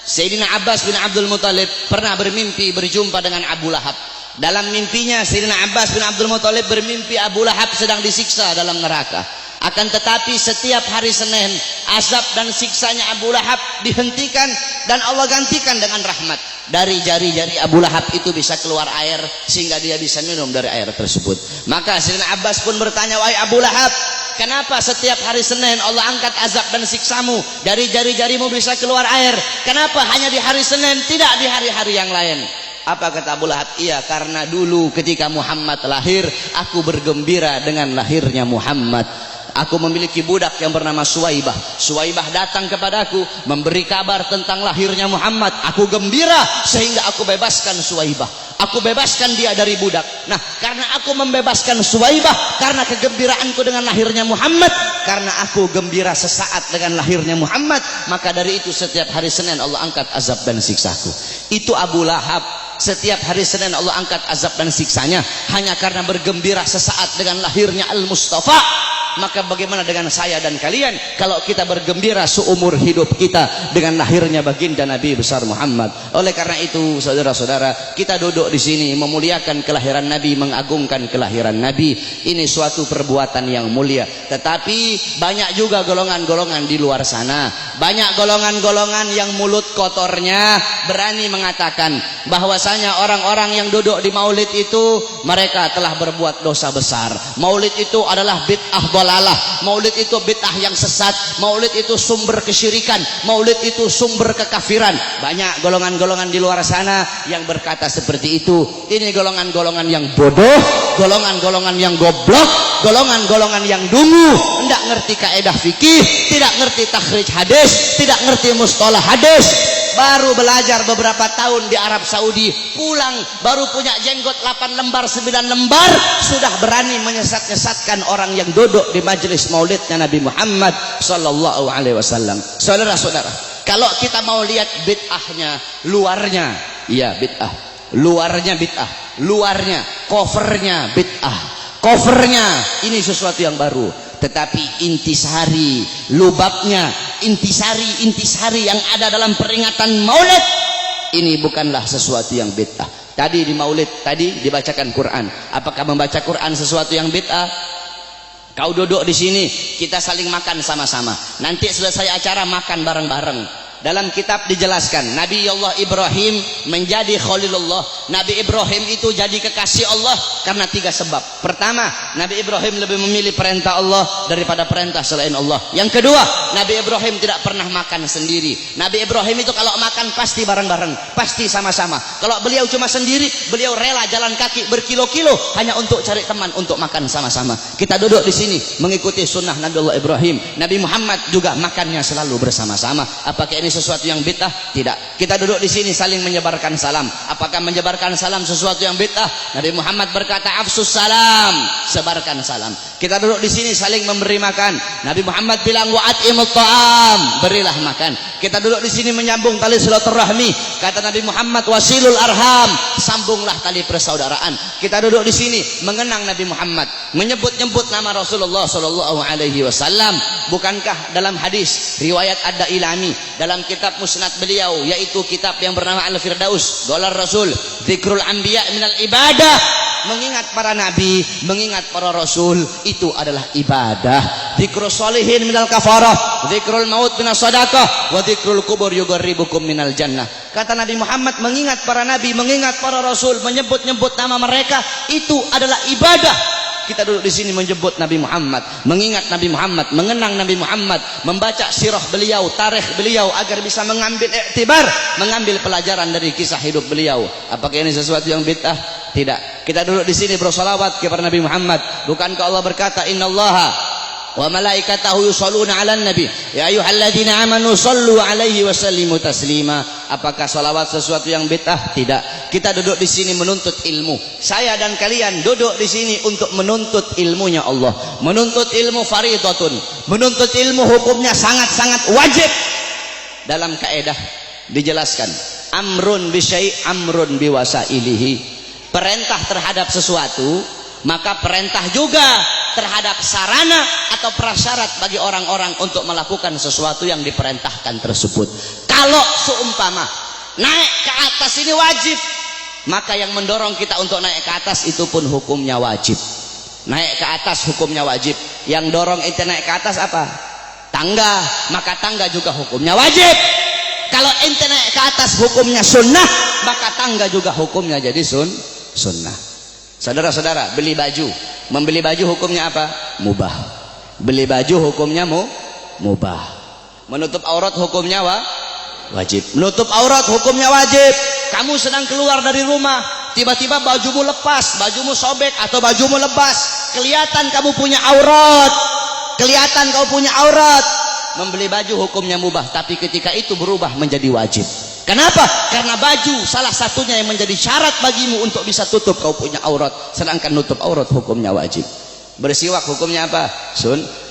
Sayyidina Abbas bin Abdul Muthalib pernah bermimpi berjumpa dengan Abu Lahab. Dalam mimpinya Sayyidina Abbas bin Abdul Muthalib bermimpi Abu Lahab sedang disiksa dalam neraka. Akan tetapi setiap hari Senin, azab dan siksanya Abu Lahab dihentikan dan Allah gantikan dengan rahmat. Dari jari-jari Abu Lahab itu bisa keluar air sehingga dia bisa minum dari air tersebut. Maka Sayyidina Abbas pun bertanya, wahai Abu Lahab, kenapa setiap hari Senin Allah angkat azab dan siksamu? Dari jari-jarimu bisa keluar air. Kenapa hanya di hari Senin, tidak di hari-hari yang lain? Apa kata Abu Lahab? Iya, karena dulu ketika Muhammad lahir, aku bergembira dengan lahirnya Muhammad. Aku memiliki budak yang bernama Suwaibah. Suwaibah datang kepadaku memberi kabar tentang lahirnya Muhammad. Aku gembira sehingga aku bebaskan Suwaibah. Aku bebaskan dia dari budak. Nah, karena aku membebaskan Suwaibah, karena kegembiraanku dengan lahirnya Muhammad, karena aku gembira sesaat dengan lahirnya Muhammad, maka dari itu setiap hari Senin Allah angkat azab dan siksaku. Itu Abu Lahab. Setiap hari Senin Allah angkat azab dan siksanya hanya karena bergembira sesaat dengan lahirnya Al-Mustafa. maka bagaimana dengan saya dan kalian kalau kita bergembira seumur hidup kita dengan lahirnya baginda Nabi besar Muhammad. Oleh karena itu saudara-saudara, kita duduk di sini memuliakan kelahiran Nabi, mengagungkan kelahiran Nabi. Ini suatu perbuatan yang mulia. Tetapi banyak juga golongan-golongan di luar sana, banyak golongan-golongan yang mulut kotornya berani mengatakan bahwasanya orang-orang yang duduk di maulid itu mereka telah berbuat dosa besar. Maulid itu adalah bid'ah dhalalah, maulid itu bid'ah yang sesat, maulid itu sumber kesyirikan, maulid itu sumber kekafiran. Banyak golongan-golongan di luar sana yang berkata seperti itu. Ini golongan-golongan yang bodoh, golongan-golongan yang goblok, golongan-golongan yang dungu, tidak ngerti kaidah fikih, tidak ngerti takhrij hadis, tidak ngerti mustalah hadis. Baru belajar beberapa tahun di Arab Saudi, pulang baru punya jenggot 8 lembar 9 lembar, sudah berani menyesat-nyesatkan orang yang duduk di majelis maulidnya Nabi Muhammad sallallahu alaihi wasallam. Saudara-saudara, kalau kita mau lihat bid'ahnya, luarnya iya bid'ah, luarnya bid'ah, luarnya covernya bid'ah, covernya ini sesuatu yang baru. Tetapi intisari, lubabnya, intisari yang ada dalam peringatan maulid ini bukanlah sesuatu yang bid'ah. Tadi di maulid tadi dibacakan Quran. Apakah membaca Quran sesuatu yang bid'ah? Kau duduk di sini, kita saling makan sama-sama. Nanti selesai acara makan bareng-bareng. Dalam kitab dijelaskan Nabi Allah Ibrahim menjadi Khalilullah. Nabi Ibrahim itu jadi kekasih Allah karena 3 sebab. Pertama, Nabi Ibrahim lebih memilih perintah Allah daripada perintah selain Allah. Yang kedua, Nabi Ibrahim tidak pernah makan sendiri. Nabi Ibrahim itu kalau makan pasti bareng-bareng, pasti sama-sama. Kalau beliau cuma sendiri, beliau rela jalan kaki berkilo-kilo hanya untuk cari teman untuk makan sama-sama. Kita duduk di sini mengikuti sunnah Nabi Allah Ibrahim. Nabi Muhammad juga makannya selalu bersama-sama. Apakah ini sesuatu yang bid'ah? Tidak. Kita duduk di sini saling menyebarkan salam. Apakah menyebarkan salam sesuatu yang bid'ah? Nabi Muhammad berkata afsus salam, sebarkan salam. Kita duduk di sini saling memberi makan. Nabi Muhammad bilang wa'atimut ta'am, berilah makan. Kita duduk di sini menyambung tali silaturahmi. Kata Nabi Muhammad wasilul arham, sambunglah tali persaudaraan. Kita duduk di sini mengenang Nabi Muhammad, menyebut-nyebut nama Rasulullah sallallahu alaihi wasallam. Bukankah dalam hadis riwayat Ad-Dailami dalam kitab musnad beliau, yaitu kitab yang bernama Al-Firdaus, Dolar Rasul, Zikrul Anbiya minal ibadah, mengingat para nabi, mengingat para rasul itu adalah ibadah. Zikrul solihin minal kafarah, zikrul maut minas sadaqah, wa zikrul kubur yugarribukum minal jannah. Kata Nabi Muhammad, mengingat para nabi, mengingat para rasul, menyebut-nyebut nama mereka itu adalah ibadah. Kita duduk di sini menyebut Nabi Muhammad, mengingat Nabi Muhammad, mengenang Nabi Muhammad, membaca sirah beliau, tarikh beliau agar bisa mengambil iktibar, mengambil pelajaran dari kisah hidup beliau. Apakah ini sesuatu yang bid'ah? Tidak. Kita duduk di sini bersolawat kepada Nabi Muhammad. Bukankah Allah berkata innallaha wa malaikatahu yusholluna 'alan nabi ya ayyuhalladzina amanu shollu 'alaihi wa sallimu taslima. Apakah salawat sesuatu yang bid'ah? Tidak. Kita duduk di sini menuntut ilmu. Saya dan kalian duduk di sini untuk menuntut ilmunya Allah. Menuntut ilmu fardhatun. Menuntut ilmu hukumnya sangat-sangat wajib. Dalam kaidah dijelaskan amrun bi syai' amrun bi wasailihi. Perintah terhadap sesuatu, maka perintah juga terhadap sarana atau prasyarat bagi orang-orang untuk melakukan sesuatu yang diperintahkan tersebut. Kalau seumpama naik ke atas ini wajib, maka yang mendorong kita untuk naik ke atas itu pun hukumnya wajib. Naik ke atas hukumnya wajib. Yang dorong ente naik ke atas apa? Tangga, maka tangga juga hukumnya wajib. Kalau ente naik ke atas hukumnya sunnah, maka tangga juga hukumnya jadi sunnah. Saudara-saudara, beli baju, membeli baju hukumnya apa? Mubah. Beli baju hukumnya mubah. Menutup aurat hukumnya wajib. Menutup aurat hukumnya wajib. Kamu sedang keluar dari rumah, tiba-tiba bajumu lepas, bajumu sobek atau bajumu lepas, kelihatan kamu punya aurat. Kelihatan kamu punya aurat. Membeli baju hukumnya mubah, tapi ketika itu berubah menjadi wajib. Kenapa? Karena baju salah satunya yang menjadi syarat bagimu untuk bisa tutup kau punya aurat. Sedangkan nutup aurat hukumnya wajib. Bersiwak hukumnya apa?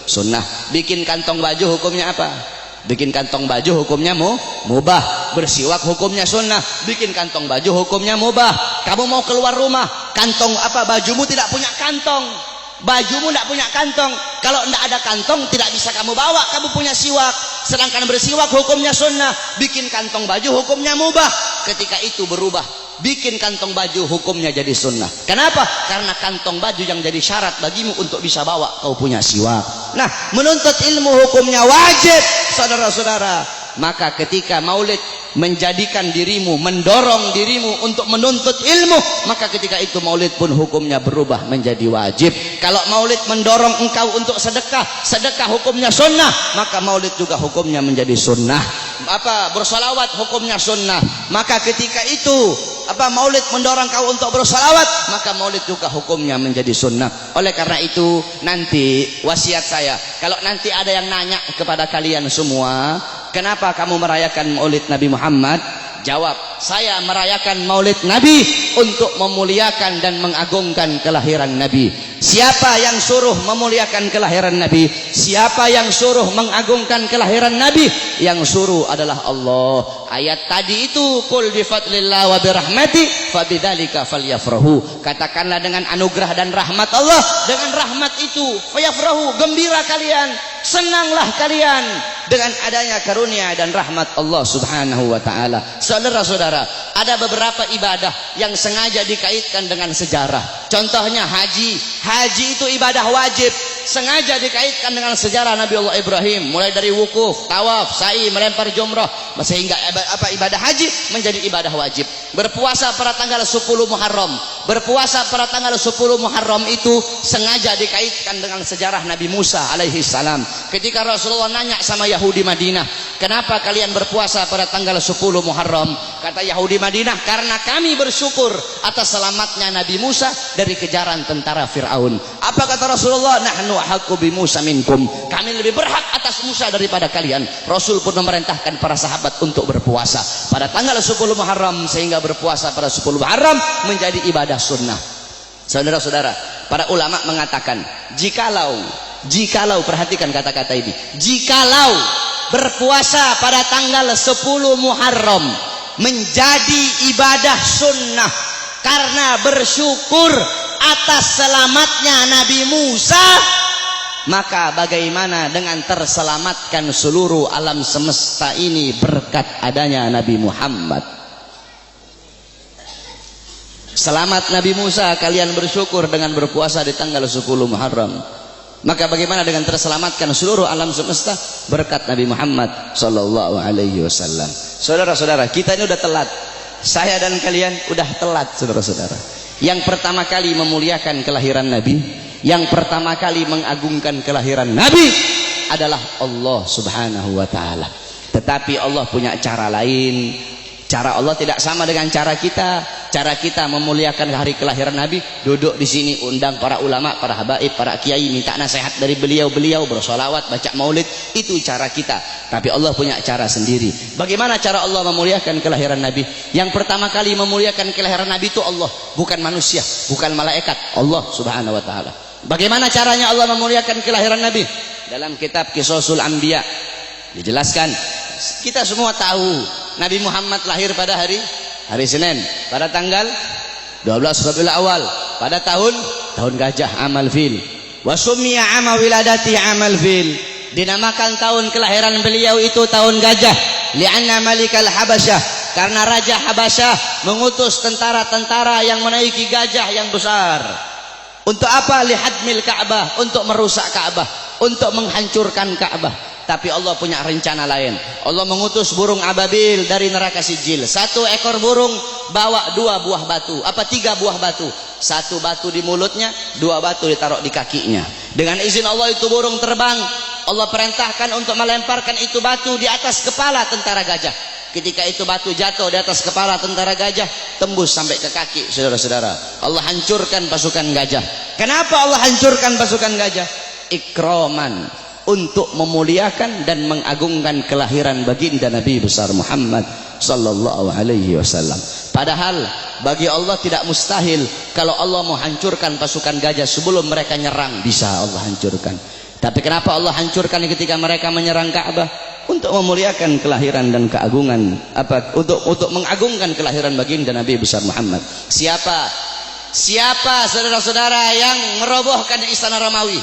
Sunnah. Bikin kantong baju hukumnya apa? Bikin kantong baju hukumnya mubah. Bersiwak hukumnya sunnah. Bikin kantong baju hukumnya mubah. Kamu mau keluar rumah, kantong apa bajumu tidak punya kantong. Bajumu tidak punya kantong. Kalau tidak ada kantong tidak bisa kamu bawa. Kamu punya siwak. Sedangkan bersiwak hukumnya sunnah. Bikin kantong baju hukumnya mubah. Ketika itu berubah. Bikin kantong baju hukumnya jadi sunnah. Kenapa? Karena kantong baju yang jadi syarat bagimu untuk bisa bawa kau punya siwak. Nah, menuntut ilmu hukumnya wajib, saudara-saudara. Maka ketika maulid menjadikan dirimu, mendorong dirimu untuk menuntut ilmu, maka ketika itu maulid pun hukumnya berubah menjadi wajib. Kalau maulid mendorong engkau untuk sedekah, sedekah hukumnya sunnah, maka maulid juga hukumnya menjadi sunnah. Bersolawat hukumnya sunnah. Maka ketika itu maulid mendorong kau untuk bersolawat, maka maulid juga hukumnya menjadi sunnah. Oleh karena itu nanti wasiat saya, kalau nanti ada yang nanya kepada kalian semua, kenapa kamu merayakan maulid Nabi Muhammad? Jawab, saya merayakan maulid Nabi untuk memuliakan dan mengagungkan kelahiran Nabi. Siapa yang suruh memuliakan kelahiran Nabi? Siapa yang suruh mengagungkan kelahiran Nabi? Yang suruh adalah Allah. Ayat tadi itu, qul bi fadlillah wa bi rahmati fabidzalika falyafrahu. Katakanlah dengan anugerah dan rahmat Allah, dengan rahmat itu fayafrahu, gembira kalian, senanglah kalian dengan adanya karunia dan rahmat Allah Subhanahu wa taala. Saudara-saudara, ada beberapa ibadah yang sengaja dikaitkan dengan sejarah. Contohnya haji. Haji itu ibadah wajib, sengaja dikaitkan dengan sejarah Nabi Allah Ibrahim, mulai dari wukuf, tawaf, sa'i, melempar jumrah, sehingga ibadah haji menjadi ibadah wajib. Berpuasa pada tanggal 10 Muharram. Berpuasa pada tanggal 10 Muharram itu sengaja dikaitkan dengan sejarah Nabi Musa alaihi salam. Ketika Rasulullah nanya sama Yahudi Madinah, kenapa kalian berpuasa pada tanggal 10 Muharram? Kata Yahudi Madinah, karena kami bersyukur atas selamatnya Nabi Musa dari kejaran tentara Fir'aun. Apa kata Rasulullah? Nahnu haqqu bi Musa minkum. Kami lebih berhak atas Musa daripada kalian. Rasul pun memerintahkan para sahabat untuk berpuasa pada tanggal 10 Muharram, sehingga berpuasa pada 10 Muharram menjadi ibadah sunnah. Saudara-saudara, para ulama mengatakan, jikalau perhatikan kata-kata ini, jikalau berpuasa pada tanggal 10 Muharram menjadi ibadah sunnah karena bersyukur atas selamatnya Nabi Musa, maka bagaimana dengan terselamatkan seluruh alam semesta ini berkat adanya Nabi Muhammad? Selamat Nabi Musa, kalian bersyukur dengan berpuasa di tanggal 10 Muharram. Maka bagaimana dengan terselamatkan seluruh alam semesta berkat Nabi Muhammad sallallahu alaihi wasallam. Saudara-saudara, kita ini udah telat. Saya dan kalian udah telat, saudara-saudara. Yang pertama kali memuliakan kelahiran Nabi, yang pertama kali mengagungkan kelahiran Nabi adalah Allah Subhanahu wa taala. Tetapi Allah punya cara lain. Cara Allah tidak sama dengan cara kita. Cara kita memuliakan hari kelahiran Nabi, duduk di sini undang para ulama, para habaib, para kiai, minta nasihat dari beliau-beliau, bersolawat, baca maulid. Itu cara kita. Tapi Allah punya cara sendiri. Bagaimana cara Allah memuliakan kelahiran Nabi? Yang pertama kali memuliakan kelahiran Nabi itu Allah, bukan manusia, bukan malaikat, Allah Subhanahu wa taala. Bagaimana caranya Allah memuliakan kelahiran Nabi? Dalam kitab Qisasul Anbiya dijelaskan. Kita semua tahu Nabi Muhammad lahir pada hari Senin, pada tanggal 12 Rabiul Awal, pada tahun gajah, amal fil. Wa summiya ama wiladati amal fil. Dinamakan tahun kelahiran beliau itu tahun gajah, li'anna malikal habasyah, karena raja Habasyah mengutus tentara-tentara yang menaiki gajah yang besar. Untuk apa? Lihadmil Ka'bah, untuk merusak Ka'bah, untuk menghancurkan Ka'bah. Tapi Allah punya rencana lain. Allah mengutus burung ababil dari neraka Sijil. Satu ekor burung bawa 2 buah batu, 3 buah batu. 1 batu di mulutnya, 2 batu ditaruh di kakinya. Dengan izin Allah itu burung terbang. Allah perintahkan untuk melemparkan itu batu di atas kepala tentara gajah. Ketika itu batu jatuh di atas kepala tentara gajah, tembus sampai ke kaki, saudara-saudara. Allah hancurkan pasukan gajah. Kenapa Allah hancurkan pasukan gajah? Ikraman, untuk memuliakan dan mengagungkan kelahiran baginda Nabi besar Muhammad sallallahu alaihi wasallam. Padahal bagi Allah tidak mustahil kalau Allah mau hancurkan pasukan gajah sebelum mereka nyerang, bisa Allah hancurkan. Tapi kenapa Allah hancurkan ketika mereka menyerang Ka'bah? Untuk memuliakan kelahiran dan keagungan, untuk mengagungkan kelahiran baginda Nabi besar Muhammad. Siapa Siapa saudara-saudara yang merobohkan istana Romawi?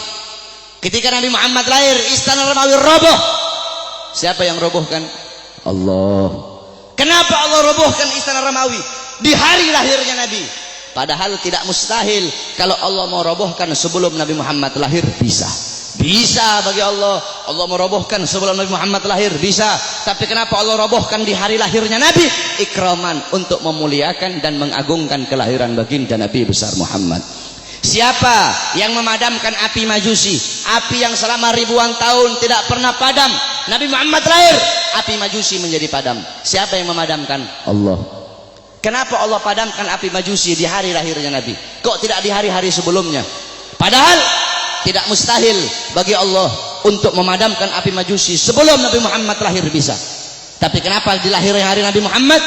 Ketika Nabi Muhammad lahir, istana Romawi roboh. Siapa yang robohkan? Allah. Kenapa Allah robohkan istana Romawi di hari lahirnya Nabi? Padahal tidak mustahil. Kalau Allah mau robohkan sebelum Nabi Muhammad lahir, bisa. Bisa bagi Allah. Allah merobohkan sebelum Nabi Muhammad lahir, bisa. Tapi kenapa Allah robohkan di hari lahirnya Nabi? Ikraman, untuk memuliakan dan mengagungkan kelahiran baginda Nabi besar Muhammad. Siapa yang memadamkan api Majusi, api yang selama ribuan tahun tidak pernah padam? Nabi Muhammad lahir, api Majusi menjadi padam. Siapa yang memadamkan? Allah. Kenapa Allah padamkan api Majusi di hari lahirnya Nabi? Kok tidak di hari-hari sebelumnya? Padahal tidak mustahil bagi Allah untuk memadamkan api Majusi sebelum Nabi Muhammad lahir, bisa. Tapi kenapa di lahirnya hari Nabi Muhammad?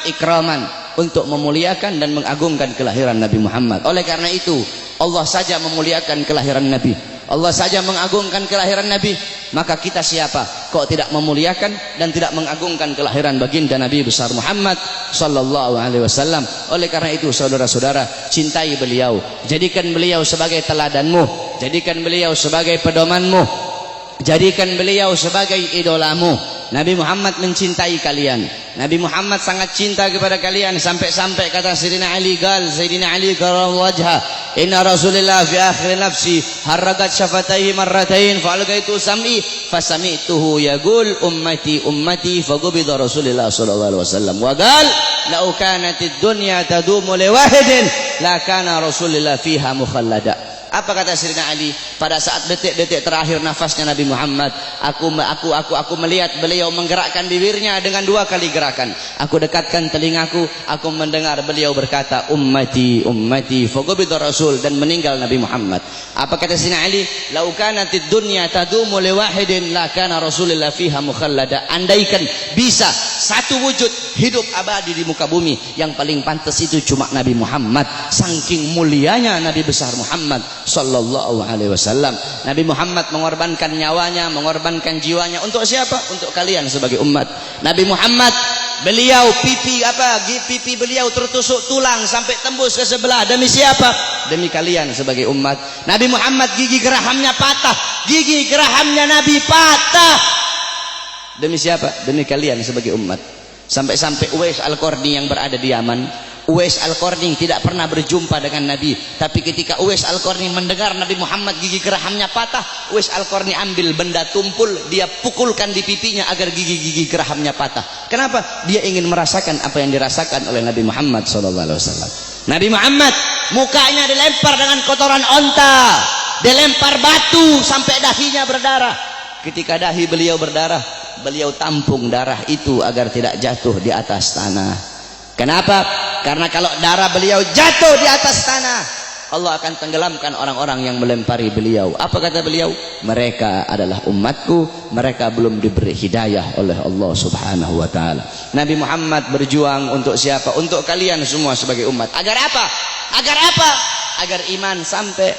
Ikraman, untuk memuliakan dan mengagungkan kelahiran Nabi Muhammad. Oleh karena itu Allah saja memuliakan kelahiran Nabi, Allah saja mengagungkan kelahiran Nabi. Maka kita siapa kok tidak memuliakan dan tidak mengagungkan kelahiran baginda Nabi besar Muhammad sallallahu alaihi wasallam. Oleh karena itu saudara-saudara, cintai beliau, jadikan beliau sebagai teladanmu, jadikan beliau sebagai pedomanmu, jadikan beliau sebagai idolamu. Nabi Muhammad mencintai kalian, Nabi Muhammad sangat cinta kepada kalian, sampai-sampai kata Sayyidina Ali, Sayyidina Ali karramallahu wajha, inna Rasulillah fi akhir nafsi harrakat syafataihi marratain fa'algaitu sam'i fasami'tuhu yaqul ummati ummati faqubida Rasulullah sallallahu alaihi wasallam wa qala law kanatid dunya tadumu li wahidin la kana Rasulullah fiha mukhallada. Apa kata Sayyidina Ali pada saat detik-detik terakhir nafasnya Nabi Muhammad? Aku melihat beliau menggerakkan bibirnya dengan 2 kali gerakan. Aku dekatkan telingaku, aku mendengar beliau berkata ummati ummati faqubida Rasul, dan meninggal Nabi Muhammad. Apa kata Sayyidina Ali? Lau kanatid dunya tadumu li wahidin la kana Rasulullah fiha mukhallada. Andaikan bisa satu wujud hidup abadi di muka bumi, yang paling pantas itu cuma Nabi Muhammad. Saking mulianya Nabi besar Muhammad sallallahu alaihi wasallam. Nabi Muhammad mengorbankan nyawanya, mengorbankan jiwanya untuk siapa? Untuk kalian sebagai umat. Nabi Muhammad, beliau pipi beliau tertusuk tulang sampai tembus ke sebelah. Demi siapa? Demi kalian sebagai umat. Nabi Muhammad gigi gerahamnya patah, gigi gerahamnya Nabi patah. Demi siapa? Demi kalian sebagai umat. Sampai-sampai Uwais Al-Qarni yang berada di Yaman, Uwais Al-Qarni tidak pernah berjumpa dengan Nabi, tapi ketika Uwais Al-Qarni mendengar Nabi Muhammad gigi gerahamnya patah, Uwais Al-Qarni ambil benda tumpul, dia pukulkan di pipinya agar gigi-gigi gerahamnya patah. Kenapa? Dia ingin merasakan apa yang dirasakan oleh Nabi Muhammad SAW. Nabi Muhammad mukanya dilempar dengan kotoran onta, dilempar batu sampai dahinya berdarah. Ketika dahi beliau berdarah, beliau tampung darah itu agar tidak jatuh di atas tanah. Kenapa? Karena kalau darah beliau jatuh di atas tanah, Allah akan tenggelamkan orang-orang yang melempari beliau. Apa kata beliau? Mereka adalah umatku, mereka belum diberi hidayah oleh Allah subhanahu wa ta'ala. Nabi Muhammad berjuang untuk siapa? Untuk kalian semua sebagai umat. Agar apa? Agar apa? Agar iman sampai.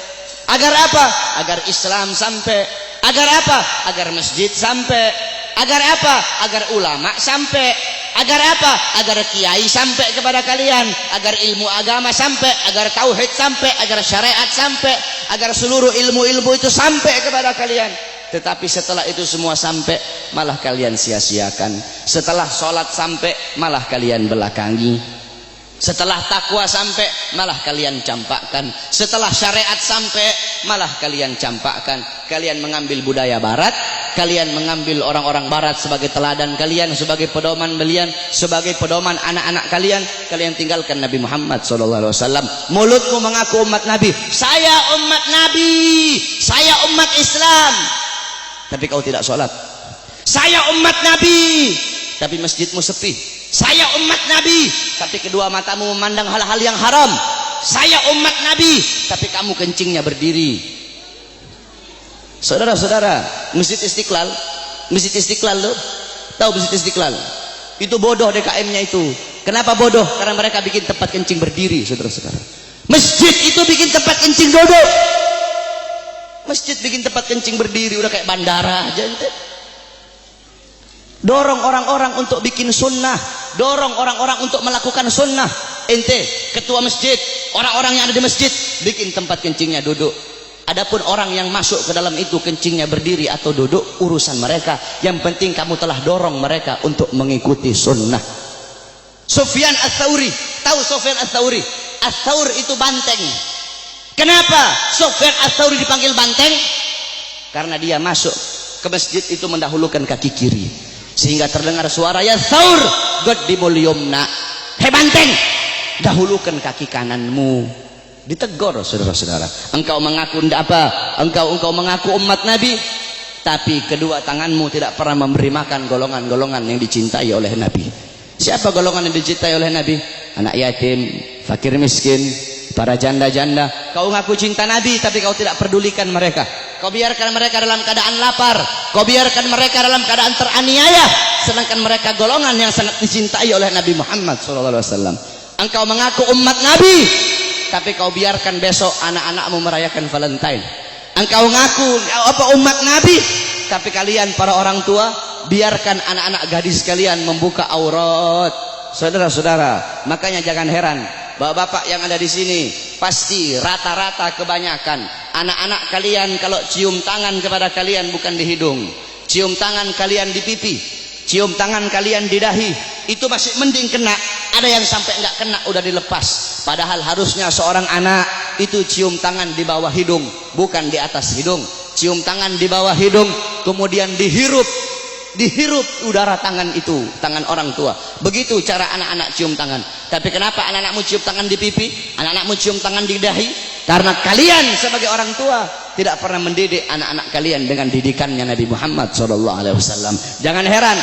Agar apa? Agar Islam sampai. Agar apa? Agar masjid sampai. Agar apa? Agar ulama sampai. Agar apa? Agar kiai sampai kepada kalian, agar ilmu agama sampai, agar tauhid sampai, agar syariat sampai, agar seluruh ilmu-ilmu itu sampai kepada kalian. Tetapi setelah itu semua sampai, malah kalian sia-siakan. Setelah sholat sampai, malah kalian belakangi. Setelah takwa sampai, malah kalian campakkan. Setelah syariat sampai, malah kalian campakkan. Kalian mengambil budaya barat, kalian mengambil orang-orang barat sebagai teladan kalian, sebagai pedoman kalian, sebagai pedoman anak-anak kalian. Kalian tinggalkan Nabi Muhammad SAW. Mulutmu mengaku umat Nabi, saya umat Nabi, saya umat Islam, tapi kau tidak sholat. Saya umat Nabi, tapi masjidmu sepi. Saya umat Nabi, tapi kedua matamu memandang hal-hal yang haram. Saya umat Nabi, tapi kamu kencingnya berdiri. Saudara-saudara, Masjid Istiqlal loh. Tahu Masjid Istiqlal? Itu bodoh DKM-nya itu. Kenapa bodoh? Karena mereka bikin tempat kencing berdiri, saudara-saudara. Masjid itu bikin tempat kencing duduk. Masjid bikin tempat kencing berdiri, udah kayak bandara aja. Dorong orang-orang untuk bikin sunnah, dorong orang-orang untuk melakukan sunnah. ente ketua masjid, orang-orang yang ada di masjid bikin tempat kencingnya duduk. Adapun orang yang masuk ke dalam itu kencingnya berdiri atau duduk, urusan mereka. Yang penting kamu telah dorong mereka untuk mengikuti sunnah. Sufyan Ats-Tsauri, tahu Sufyan Ats-Tsauri? Ats-Tsaur itu banteng. Kenapa Sufyan Ats-Tsauri dipanggil banteng? Karena dia masuk ke masjid itu mendahulukan kaki kiri, sehingga terdengar suara ya Tsaur qaddimul yumna. Hei banteng, dahulukan kaki kananmu. Ditegur saudara-saudara. Engkau mengaku apa? Engkau mengaku umat Nabi, tapi kedua tanganmu tidak pernah memberi makan golongan-golongan yang dicintai oleh Nabi. Siapa golongan yang dicintai oleh Nabi? Anak yatim, fakir miskin, para janda-janda. Kau ngaku cinta Nabi, tapi kau tidak pedulikan mereka. Kau biarkan mereka dalam keadaan lapar, kau biarkan mereka dalam keadaan teraniaya, sedangkan mereka golongan yang sangat dicintai oleh Nabi Muhammad SAW. Engkau mengaku umat Nabi, tapi kau biarkan besok anak-anakmu merayakan Valentine. Engkau ngaku apa umat Nabi, tapi kalian para orang tua biarkan anak-anak gadis kalian membuka aurat. Saudara-saudara, makanya jangan heran bapak-bapak yang ada di sini, pasti rata-rata kebanyakan anak-anak kalian kalau cium tangan kepada kalian bukan di hidung, cium tangan kalian di pipi, cium tangan kalian di dahi, itu masih mending kena. Ada yang sampai nggak kena udah dilepas. Padahal harusnya seorang anak itu cium tangan di bawah hidung, bukan di atas hidung. Cium tangan di bawah hidung, kemudian dihirup udara tangan itu, tangan orang tua. Begitu cara anak-anak cium tangan. Tapi kenapa anak-anakmu cium tangan di pipi, anak-anakmu cium tangan di dahi? Karena kalian sebagai orang tua tidak pernah mendidik anak-anak kalian dengan didikannya Nabi Muhammad SAW. Jangan heran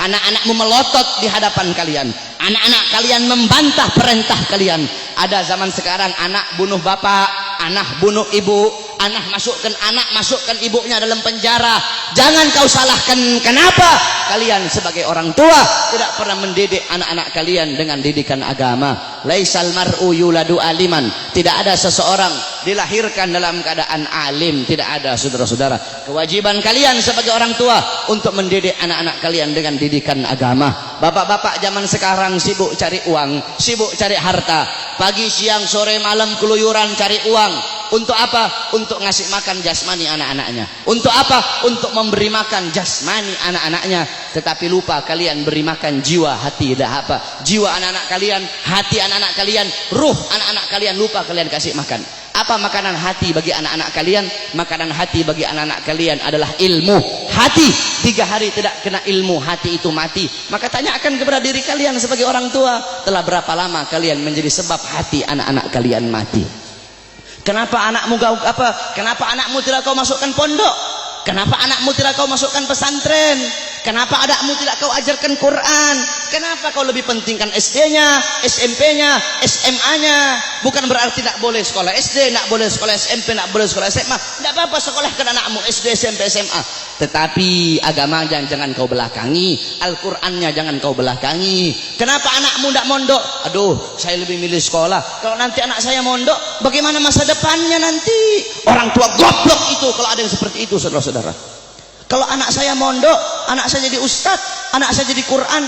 anak-anakmu melotot di hadapan kalian, anak-anak kalian membantah perintah kalian. Ada zaman sekarang anak bunuh bapak, anak bunuh ibu, anak masukkan ibunya dalam penjara. Jangan kau salahkan, kenapa kalian sebagai orang tua tidak pernah mendidik anak-anak kalian dengan didikan agama. Laisal mar'u yuladu aliman, tidak ada seseorang dilahirkan dalam keadaan alim, tidak ada. Saudara-saudara, kewajiban kalian sebagai orang tua untuk mendidik anak-anak kalian dengan didikan agama. Bapak-bapak zaman sekarang sibuk cari uang, sibuk cari harta, pagi siang sore malam keluyuran cari uang. Untuk apa? Untuk ngasih makan jasmani anak-anaknya. Untuk apa? Untuk memberi makan jasmani anak-anaknya. Tetapi lupa kalian beri makan jiwa, hati, dah apa? Jiwa anak-anak kalian, hati anak-anak kalian, ruh anak-anak kalian lupa kalian kasih makan. Apa makanan hati bagi anak-anak kalian? Makanan hati bagi anak-anak kalian adalah ilmu. Hati 3 hari tidak kena ilmu, hati itu mati. Maka tanyakan kepada diri kalian sebagai orang tua, telah berapa lama kalian menjadi sebab hati anak-anak kalian mati? Kenapa anakmu tidak kau masukkan pondok? Kenapa anakmu tidak kau masukkan pesantren? Kenapa anakmu tidak kau ajarkan Quran? Kenapa kau lebih pentingkan SD-nya, SMP-nya, SMA-nya? Bukan berarti tidak boleh sekolah SD, tidak boleh sekolah SMP, tidak boleh sekolah SMA. Tidak apa-apa sekolahkan anakmu SD, SMP, SMA. Tetapi agama jangan kau belakangi, Al-Qurannya jangan kau belakangi. Kenapa anakmu tidak mondok? Aduh, saya lebih milih sekolah. Kalau nanti anak saya mondok, bagaimana masa depannya nanti? Orang tua goblok itu kalau ada yang seperti itu, saudara-saudara. Kalau anak saya mondok, anak saya jadi ustadz, anak saya jadi Quran,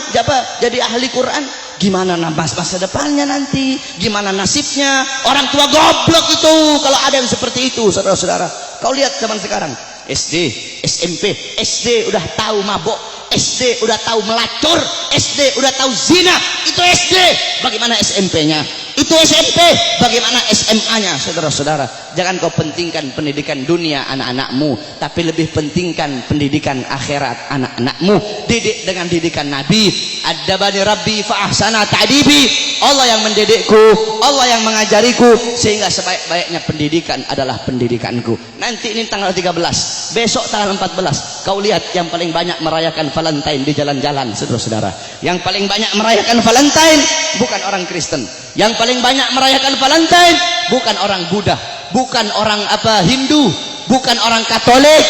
jadi ahli Quran, gimana masa depannya nanti? Gimana nasibnya? Orang tua goblok itu kalau ada yang seperti itu, saudara-saudara. Kau lihat zaman sekarang, SD, SMP, SD udah tahu mabok, SD udah tahu melacur, SD udah tahu zina, itu SD. Bagaimana SMP-nya? Itu SMP, bagaimana SMA-nya? Saudara-saudara, jangan kau pentingkan pendidikan dunia anak-anakmu, tapi lebih pentingkan pendidikan akhirat anak-anakmu. Didik dengan didikan Nabi. Adabani Rabbi fa ahsana ta'dibi. Allah yang mendidikku, Allah yang mengajariku, sehingga sebaik-baiknya pendidikan adalah pendidikanku. Nanti ini tanggal 13, besok tanggal 14, kau lihat yang paling banyak merayakan Valentine di jalan-jalan, saudara-saudara. Yang paling banyak merayakan Valentine bukan orang Kristen. Yang paling banyak merayakan Valentine bukan orang Buddha, bukan orang Hindu, bukan orang Katolik,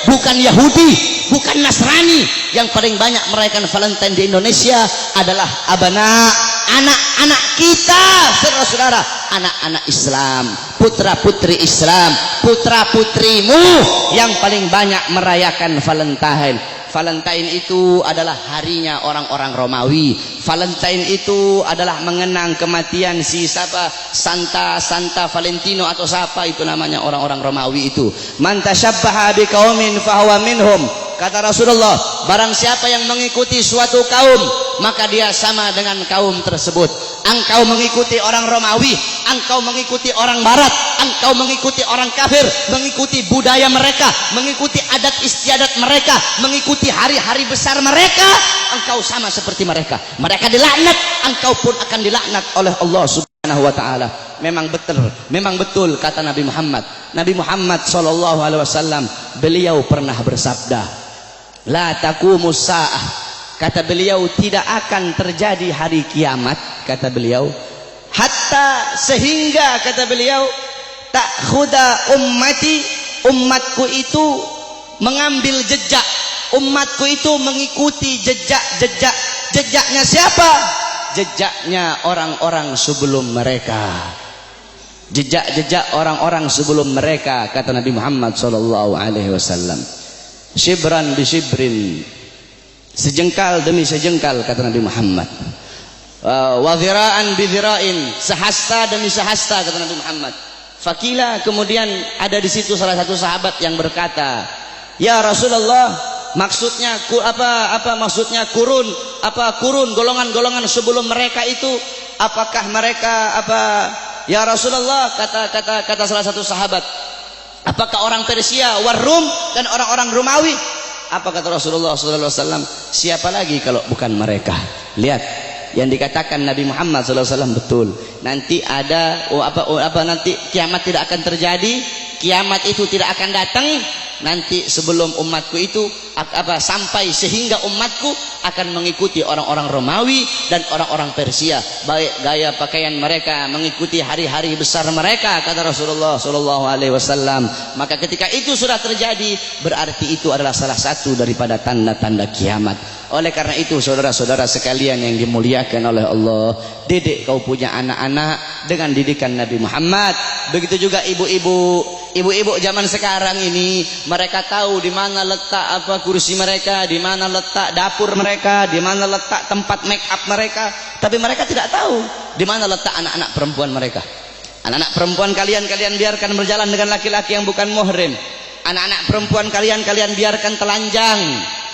bukan Yahudi, bukan Nasrani. Yang paling banyak merayakan Valentine di Indonesia adalah anak-anak kita, saudara-saudara, anak-anak Islam, putra-putri Islam, putra-putrimu yang paling banyak merayakan Valentine. Valentine itu adalah harinya orang-orang Romawi. Valentine itu adalah mengenang kematian si siapa, Santa Valentino atau siapa itu namanya orang-orang Romawi itu. Man tashabbaha biqaumin fahuwa minhum. Kata Rasulullah, barang siapa yang mengikuti suatu kaum, maka dia sama dengan kaum tersebut. Engkau mengikuti orang Romawi, engkau mengikuti orang Barat, engkau mengikuti orang kafir, mengikuti budaya mereka, mengikuti adat istiadat mereka, mengikuti hari-hari besar mereka, engkau sama seperti mereka. Mereka dilaknat, engkau pun akan dilaknat oleh Allah Subhanahu wa taala. Memang betul kata Nabi Muhammad. Nabi Muhammad sallallahu alaihi wasallam, beliau pernah bersabda, la taqumus saah. Kata beliau, tidak akan terjadi hari kiamat, kata beliau, hatta sehingga kata beliau, ta'khuda ummati, umatku mengambil jejak, umatku itu mengikuti jejaknya siapa? Jejaknya orang-orang sebelum mereka. Jejak orang-orang sebelum mereka, kata Nabi Muhammad sallallahu alaihi wasallam. Shibran bi shibrin, sejengkal demi sejengkal, kata Nabi Muhammad. Wa dhira'an bi dhira'in, sehasta demi sehasta, kata Nabi Muhammad. Fakila, kemudian ada di situ salah satu sahabat yang berkata, ya Rasulullah, maksudnya apa maksudnya kurun golongan-golongan sebelum mereka itu, apakah mereka ya Rasulullah, kata salah satu sahabat, apakah orang Persia, Warum dan orang-orang Romawi? Apa kata Rasulullah SAW? Siapa lagi kalau bukan mereka? Lihat, yang dikatakan Nabi Muhammad SAW betul. Nanti ada nanti kiamat tidak akan terjadi, kiamat itu tidak akan datang nanti sebelum umatku itu sampai sehingga umatku akan mengikuti orang-orang Romawi dan orang-orang Persia, baik gaya pakaian mereka, mengikuti hari-hari besar mereka, kata Rasulullah sallallahu alaihi wasallam. Maka ketika itu sudah terjadi, berarti itu adalah salah satu daripada tanda-tanda kiamat. Oleh karena itu saudara-saudara sekalian yang dimuliakan oleh Allah, didik kau punya anak-anak dengan didikan Nabi Muhammad. Begitu juga ibu-ibu zaman sekarang ini, mereka tahu di mana letak kursi mereka, di mana letak dapur mereka, di mana letak tempat make up mereka, tapi mereka tidak tahu di mana letak anak-anak perempuan mereka. Anak-anak perempuan kalian biarkan berjalan dengan laki-laki yang bukan muhrim. Anak-anak perempuan kalian biarkan telanjang.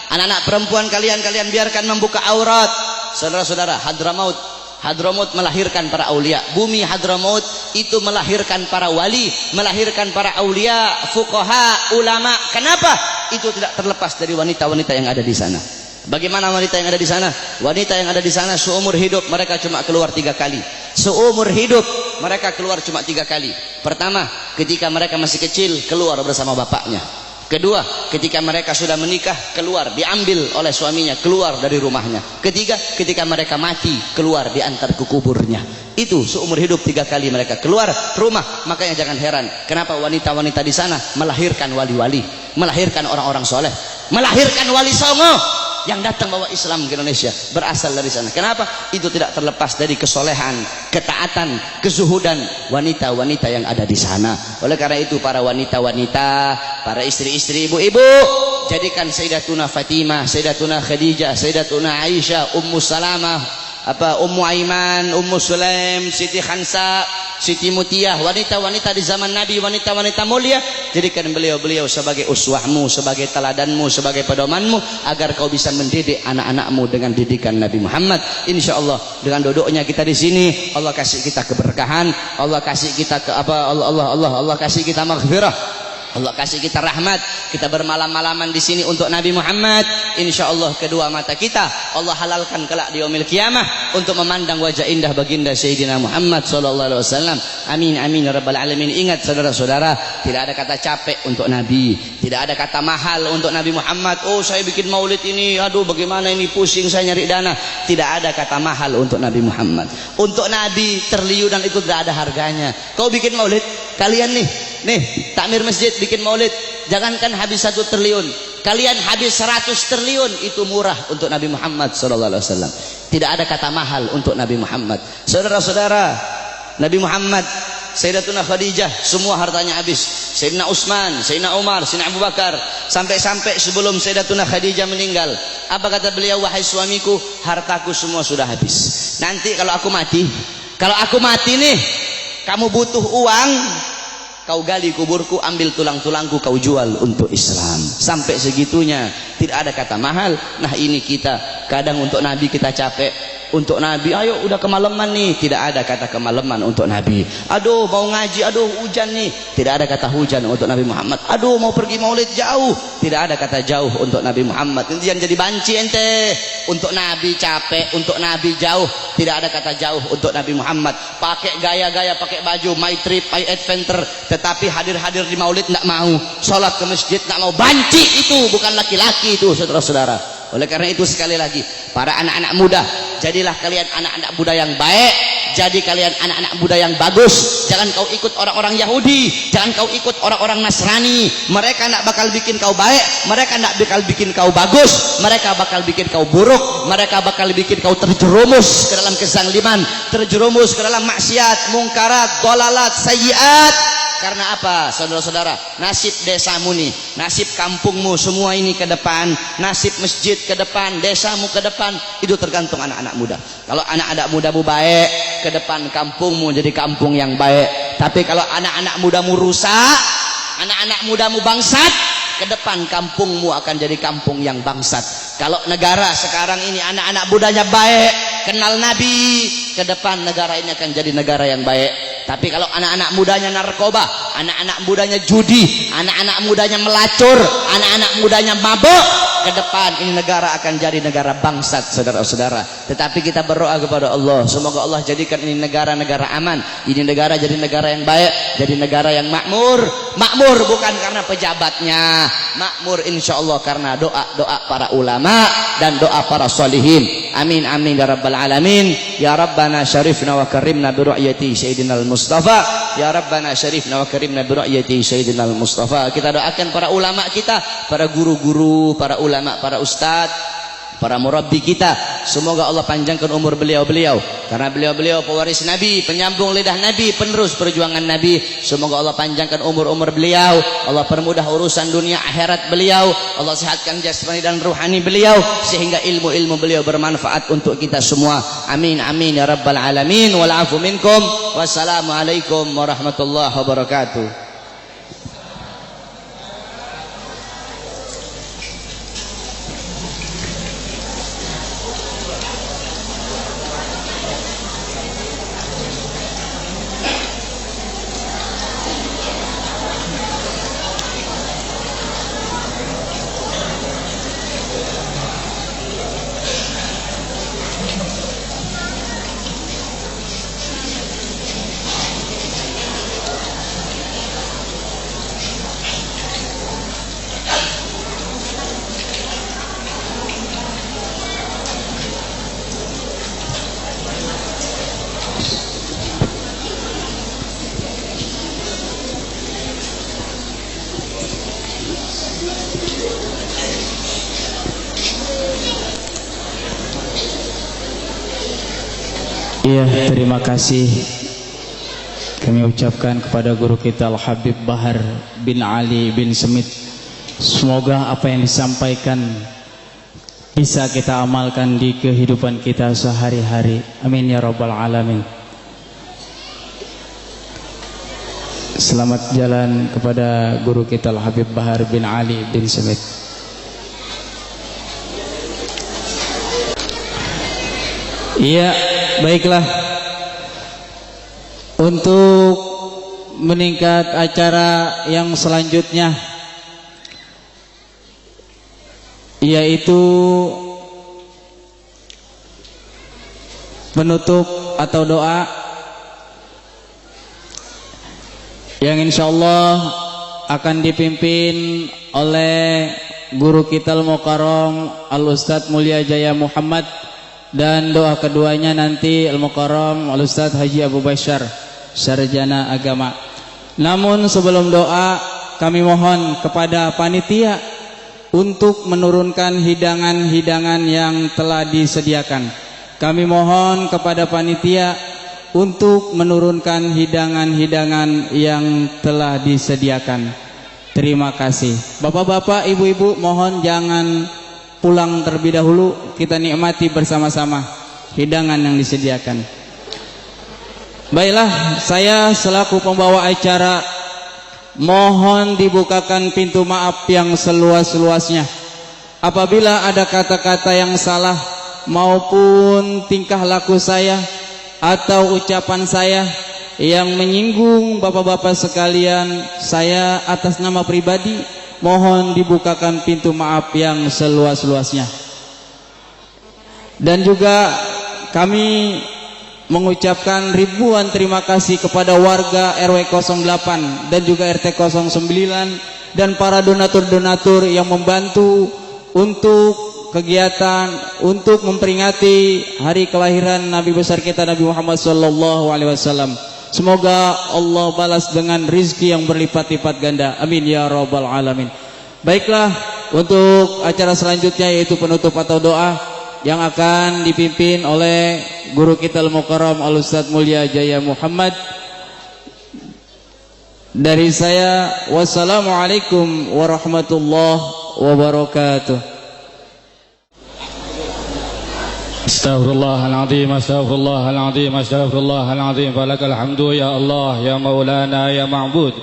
Anak-anak perempuan kalian biarkan membuka aurat. Saudara-saudara, Hadramaut melahirkan para aulia. Bumi Hadramaut itu melahirkan para wali, melahirkan para aulia, fuqaha, ulama. Kenapa? Itu tidak terlepas dari wanita-wanita yang ada di sana. Bagaimana wanita yang ada di sana? Wanita yang ada di sana seumur hidup mereka cuma keluar 3 kali. Seumur hidup mereka keluar cuma 3 kali. Pertama, ketika mereka masih kecil, keluar bersama bapaknya. Kedua, ketika mereka sudah menikah, keluar, diambil oleh suaminya, keluar dari rumahnya. Ketiga, ketika mereka mati, keluar, diantar ke kuburnya. Itu seumur hidup 3 kali mereka keluar rumah. Makanya jangan heran kenapa wanita-wanita di sana melahirkan wali-wali, melahirkan orang-orang soleh, melahirkan wali songo yang datang bawa Islam ke Indonesia, berasal dari sana. Kenapa? Itu tidak terlepas dari kesolehan, ketaatan, kezuhudan wanita-wanita yang ada di sana. Oleh karena itu para wanita-wanita, para istri-istri, ibu-ibu, jadikan Sayyidatuna Fatimah, Sayyidatuna Khadijah, Sayyidatuna Aisyah, Ummu Salamah, Ummu Aiman, Ummu Sulaim, Siti Khansa, Siti Mutiyah, wanita-wanita di zaman Nabi, wanita-wanita mulia. Jadikan beliau-beliau sebagai uswahmu, sebagai teladanmu, sebagai pedomanmu, agar kau bisa mendidik anak-anakmu dengan didikan Nabi Muhammad. Insyaallah dengan duduknya kita di sini, Allah kasih kita keberkahan, Allah kasih kita Allah kasih kita maghfirah, Allah kasih kita rahmat. Kita bermalam-malaman di sini untuk Nabi Muhammad. Insyaallah kedua mata kita Allah halalkan kelak di yaumil qiyamah untuk memandang wajah indah baginda Sayyidina Muhammad sallallahu alaihi wasallam. Amin amin ya rabbal alamin. Ingat saudara-saudara, tidak ada kata capek untuk Nabi, tidak ada kata mahal untuk Nabi Muhammad. Oh, saya bikin maulid ini, aduh bagaimana ini, pusing saya nyari dana. Tidak ada kata mahal untuk Nabi Muhammad. Untuk Nabi triliunan itu tidak ada harganya. Kau bikin maulid, kalian nih takmir masjid bikin maulid, jangankan habis 1 triliun, kalian habis 100 triliun, itu murah untuk Nabi Muhammad sallallahu alaihi wasallam. Tidak ada kata mahal untuk Nabi Muhammad. Saudara-saudara, Nabi Muhammad Sayyidatuna Khadijah semua hartanya habis. Sayyidina Utsman, Sayyidina Umar, Sayyidina Abu Bakar, sampai-sampai sebelum Sayyidatuna Khadijah meninggal, apa kata beliau? Wahai suamiku, hartaku semua sudah habis. Nanti kalau aku mati nih, kamu butuh uang, kau gali kuburku, ambil tulang-tulangku, kau jual untuk Islam. Sampai segitunya, tidak ada kata mahal. Nah ini kita kadang untuk Nabi kita capek. Untuk Nabi, ayo udah kemalaman nih, tidak ada kata kemalaman untuk Nabi. Aduh mau ngaji, aduh hujan nih, tidak ada kata hujan untuk Nabi Muhammad. Aduh mau pergi maulid jauh, tidak ada kata jauh untuk Nabi Muhammad. Ini jangan jadi banci ente. Untuk Nabi capek, untuk Nabi jauh, tidak ada kata jauh untuk Nabi Muhammad. Pakai gaya-gaya, pakai baju my trip, my adventure, tetapi hadir-hadir di maulid tidak mau, sholat ke masjid tidak mau. Banci itu, bukan laki-laki itu, saudara-saudara. Oleh karena itu sekali lagi, para anak-anak muda, jadilah kalian anak-anak muda yang baik, jadi kalian anak-anak muda yang bagus. Jangan kau ikut orang-orang Yahudi, jangan kau ikut orang-orang Nasrani. Mereka tidak bakal bikin kau baik, mereka tidak bakal bikin kau bagus, mereka bakal bikin kau buruk, mereka bakal bikin kau terjerumus ke dalam kezaliman, terjerumus ke dalam maksiat, mungkarat, dolalat, sayyiat. Karena apa, saudara-saudara? Nasib desamu nih, nasib kampungmu semua ini ke depan, nasib masjid ke depan, desamu ke depan, itu tergantung anak-anak muda. Kalau anak-anak mudamu baik, ke depan kampungmu jadi kampung yang baik. Tapi kalau anak-anak mudamu rusak, anak-anak mudamu bangsat, ke depan kampungmu akan jadi kampung yang bangsat. Kalau negara sekarang ini anak-anak mudanya baik, kenal Nabi, ke depan negara ini akan jadi negara yang baik. Tapi kalau anak-anak mudanya narkoba, anak-anak mudanya judi, anak-anak mudanya melacur, anak-anak mudanya mabuk, ke depan ini negara akan jadi negara bangsat, saudara-saudara. Tetapi kita berdoa kepada Allah, semoga Allah jadikan ini negara-negara aman, ini negara jadi negara yang baik, jadi negara yang makmur. Makmur bukan karena pejabatnya, makmur insya Allah karena doa-doa para ulama dan doa para solihin. Amin amin ya rabbal alamin. Ya Rabbana syarifna wa karimna bi ru'yati sayyidina al-Mustafa. Ya Rabbana syarifna wa karimna bi ru'yati sayyidina al-Mustafa. Kita doakan para ulama kita, para guru-guru, para ulama, para ustadz, para murabbi kita, semoga Allah panjangkan umur beliau-beliau, karena beliau-beliau pewaris Nabi, penyambung lidah Nabi, penerus perjuangan Nabi. Semoga Allah panjangkan umur-umur beliau, Allah permudah urusan dunia akhirat beliau, Allah sehatkan jasmani dan ruhani beliau, sehingga ilmu-ilmu beliau bermanfaat untuk kita semua. Amin amin ya rabbal alamin. Wal afu minkum. Wassalamualaikum warahmatullahi wabarakatuh. Iya, terima kasih kami ucapkan kepada guru kita Al-Habib Bahar bin Ali bin Semit. Semoga apa yang disampaikan bisa kita amalkan di kehidupan kita sehari-hari. Amin ya rabbal alamin. Selamat jalan kepada guru kita Al-Habib Bahar bin Ali bin Semit. Iya, baiklah. Untuk meningkat acara yang selanjutnya, yaitu penutup atau doa yang insyaallah akan dipimpin oleh guru kita Al-Mukarram Al-Ustadz Mulia Jaya Muhammad, dan doa keduanya nanti Al-Mukarram Al-Ustadz Haji Abu Bashar, sarjana agama. Namun sebelum doa, kami mohon kepada panitia untuk menurunkan hidangan-hidangan yang telah disediakan. Kami mohon kepada panitia untuk menurunkan hidangan-hidangan yang telah disediakan. Terima kasih. Bapak-bapak, ibu-ibu, mohon jangan pulang terlebih dahulu, kita nikmati bersama-sama hidangan yang disediakan. Baiklah, saya selaku pembawa acara mohon dibukakan pintu maaf yang seluas-luasnya. Apabila ada kata-kata yang salah maupun tingkah laku saya atau ucapan saya yang menyinggung bapak-bapak sekalian, saya atas nama pribadi mohon dibukakan pintu maaf yang seluas-luasnya. Dan juga kami mengucapkan ribuan terima kasih kepada warga RW 08 dan juga RT 09 dan para donatur-donatur yang membantu untuk kegiatan untuk memperingati hari kelahiran Nabi besar kita Nabi Muhammad SAW. Semoga Allah balas dengan rizki yang berlipat-lipat ganda. Amin ya rabbal alamin. Baiklah, untuk acara selanjutnya yaitu penutup atau doa yang akan dipimpin oleh guru kita Al-Mukarram Al-Ustadz Mulia Jaya Muhammad. Dari saya, wassalamualaikum warahmatullahi wabarakatuh. Astaghfirullahaladzim, astaghfirullahaladzim, astaghfirullahaladzim. Falakal hamdu ya Allah, ya Maulana, ya Ma'bud.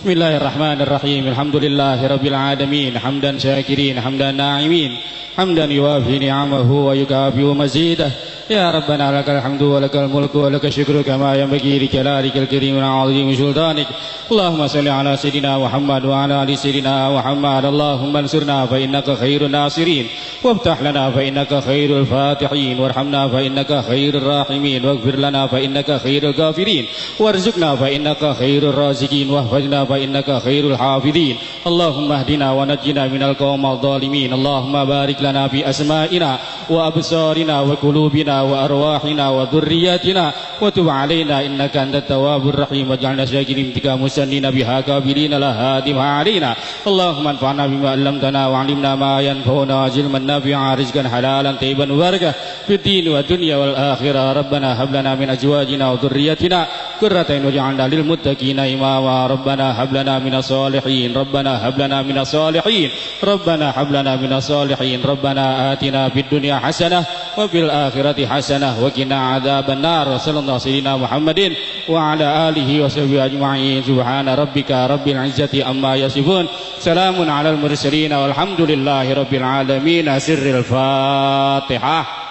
Bismillahirrahmanirrahim. Alhamdulillahi rabbil alamin. Hamdan syakirin, hamdan na'imin, hamdan yuwafi ni'amahu wa yukafi'u mazidah. Ya Rabbana lakal hamdu wa lakal mulku wa lakal syukru kama yanbaghi li jalalikal karim wa 'azimi sultanik. Allahumma salli ala sayyidina Muhammad wa ala ali sayyidina Muhammad. Allahumma ansurna fa innaka khairun nasirin waftah lana fa innaka khairul fatihin warhamna fa innaka khairur rahimin waghfir lana fa innaka khairul ghafirin warzuqna fa innaka khairur raziqin wahfazna fa innaka khairul hafidhin. Allahumma hdina wa najjina minal qawmil zalimin. Allahumma barik lana fi asma'ina wa absarina wa qulubina wa arwahina wa dhurriyyatina wa tub alaina innaka antat tawwabur rahim waj'alna syakirin tika musannina biha kabilina la hadim alaina. Allahumma anfa'na bima 'allamtana wa 'allimna ma yanfa'una waj'alna nafi'a rizqan halalan tayyiban mubarakah fid din wa dunya wal akhirah. Rabbana hab lana min azwajina wa dhurriyyatina qurrata a'yun waj'alna lil muttaqina imama. Rabbana hab lana minas solihin, Rabbana hab lana minas solihin, Rabbana hab lana minas solihin. Rabbana atina fid dunya hasanah wa fil akhirati hasanah wa qina adzaban nar. Sallallahu sayyidina Muhammadin wa ala alihi wa sahbihi ajma'in. Subhana rabbika rabbil izzati amma yasifun. Salamun alal mursalin walhamdulillahi rabbil alamin. Sirril Fatihah.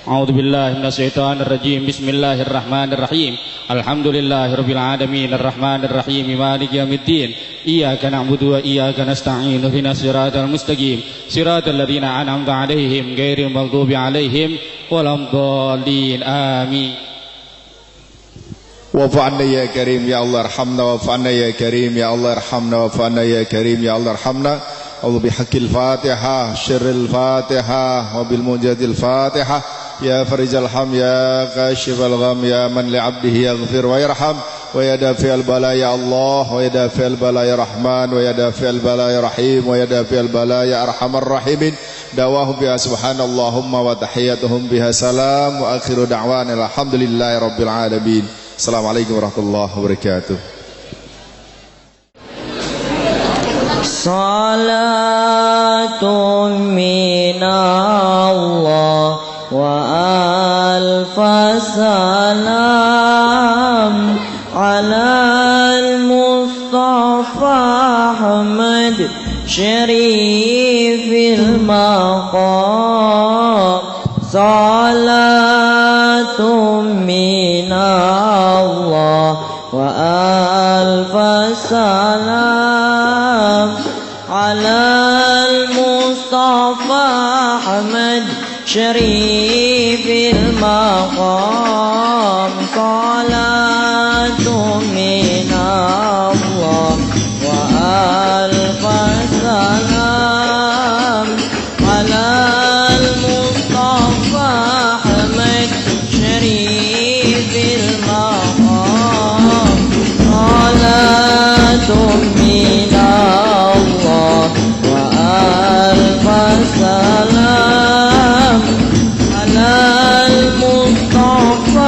A'udzu billahi minasyaitonir rajim. Bismillahirrahmanirrahim. Alhamdulillahi rabbil alamin arrahmanir rahim maliki yaumiddin. Iyyaka na'budu wa iyyaka nasta'in. Ihdinas siratal mustaqim. Siratal ladzina an'amta 'alaihim ghairil maghdubi 'alaihim waladdallin. Amin. Wa'fu ya karim ya Allah arhamna, wa'fu ya karim ya Allah arhamna, wa'fu ya karim ya Allah arhamna. Allah bihaqqil Fatihah, syirril Fatihah, wa bil munjadil Fatihah. Ya farijal ham, ya kashifal gham, ya man li 'abdihi yaghfir wa yarham, wa ya dafi'al bala ya Allah, wa ya dafi'al bala ya Rahman, wa ya dafi'al bala ya Rahim, wa ya dafi'al bala ya Arhamar Rahimin. Dawahum biha subhanallahumma wa tahiyyatuhum biha salam, wa akhiru da'wana alhamdulillahi rabbil alamin. Assalamualaikum warahmatullahi wabarakatuh. Salatun minallah wa alfa salam alal Mustafa Ahmad Syarifil maqam. Salatun minallah wa alfa salam alal Mustafa Ahmad Syarifil maqam. Salatun minallah wa alfa salam alal Mustafa Ahmad Syarifil maqam. Salatun minallah wa alfa salam alal Mustafa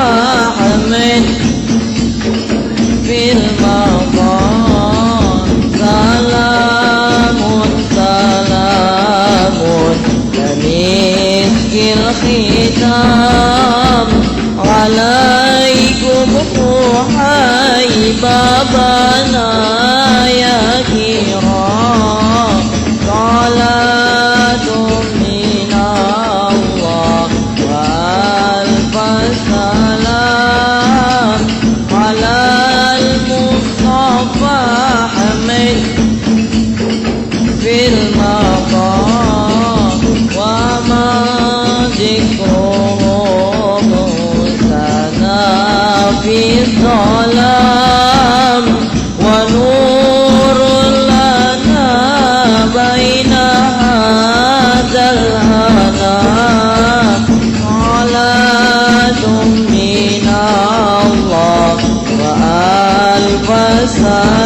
وسلم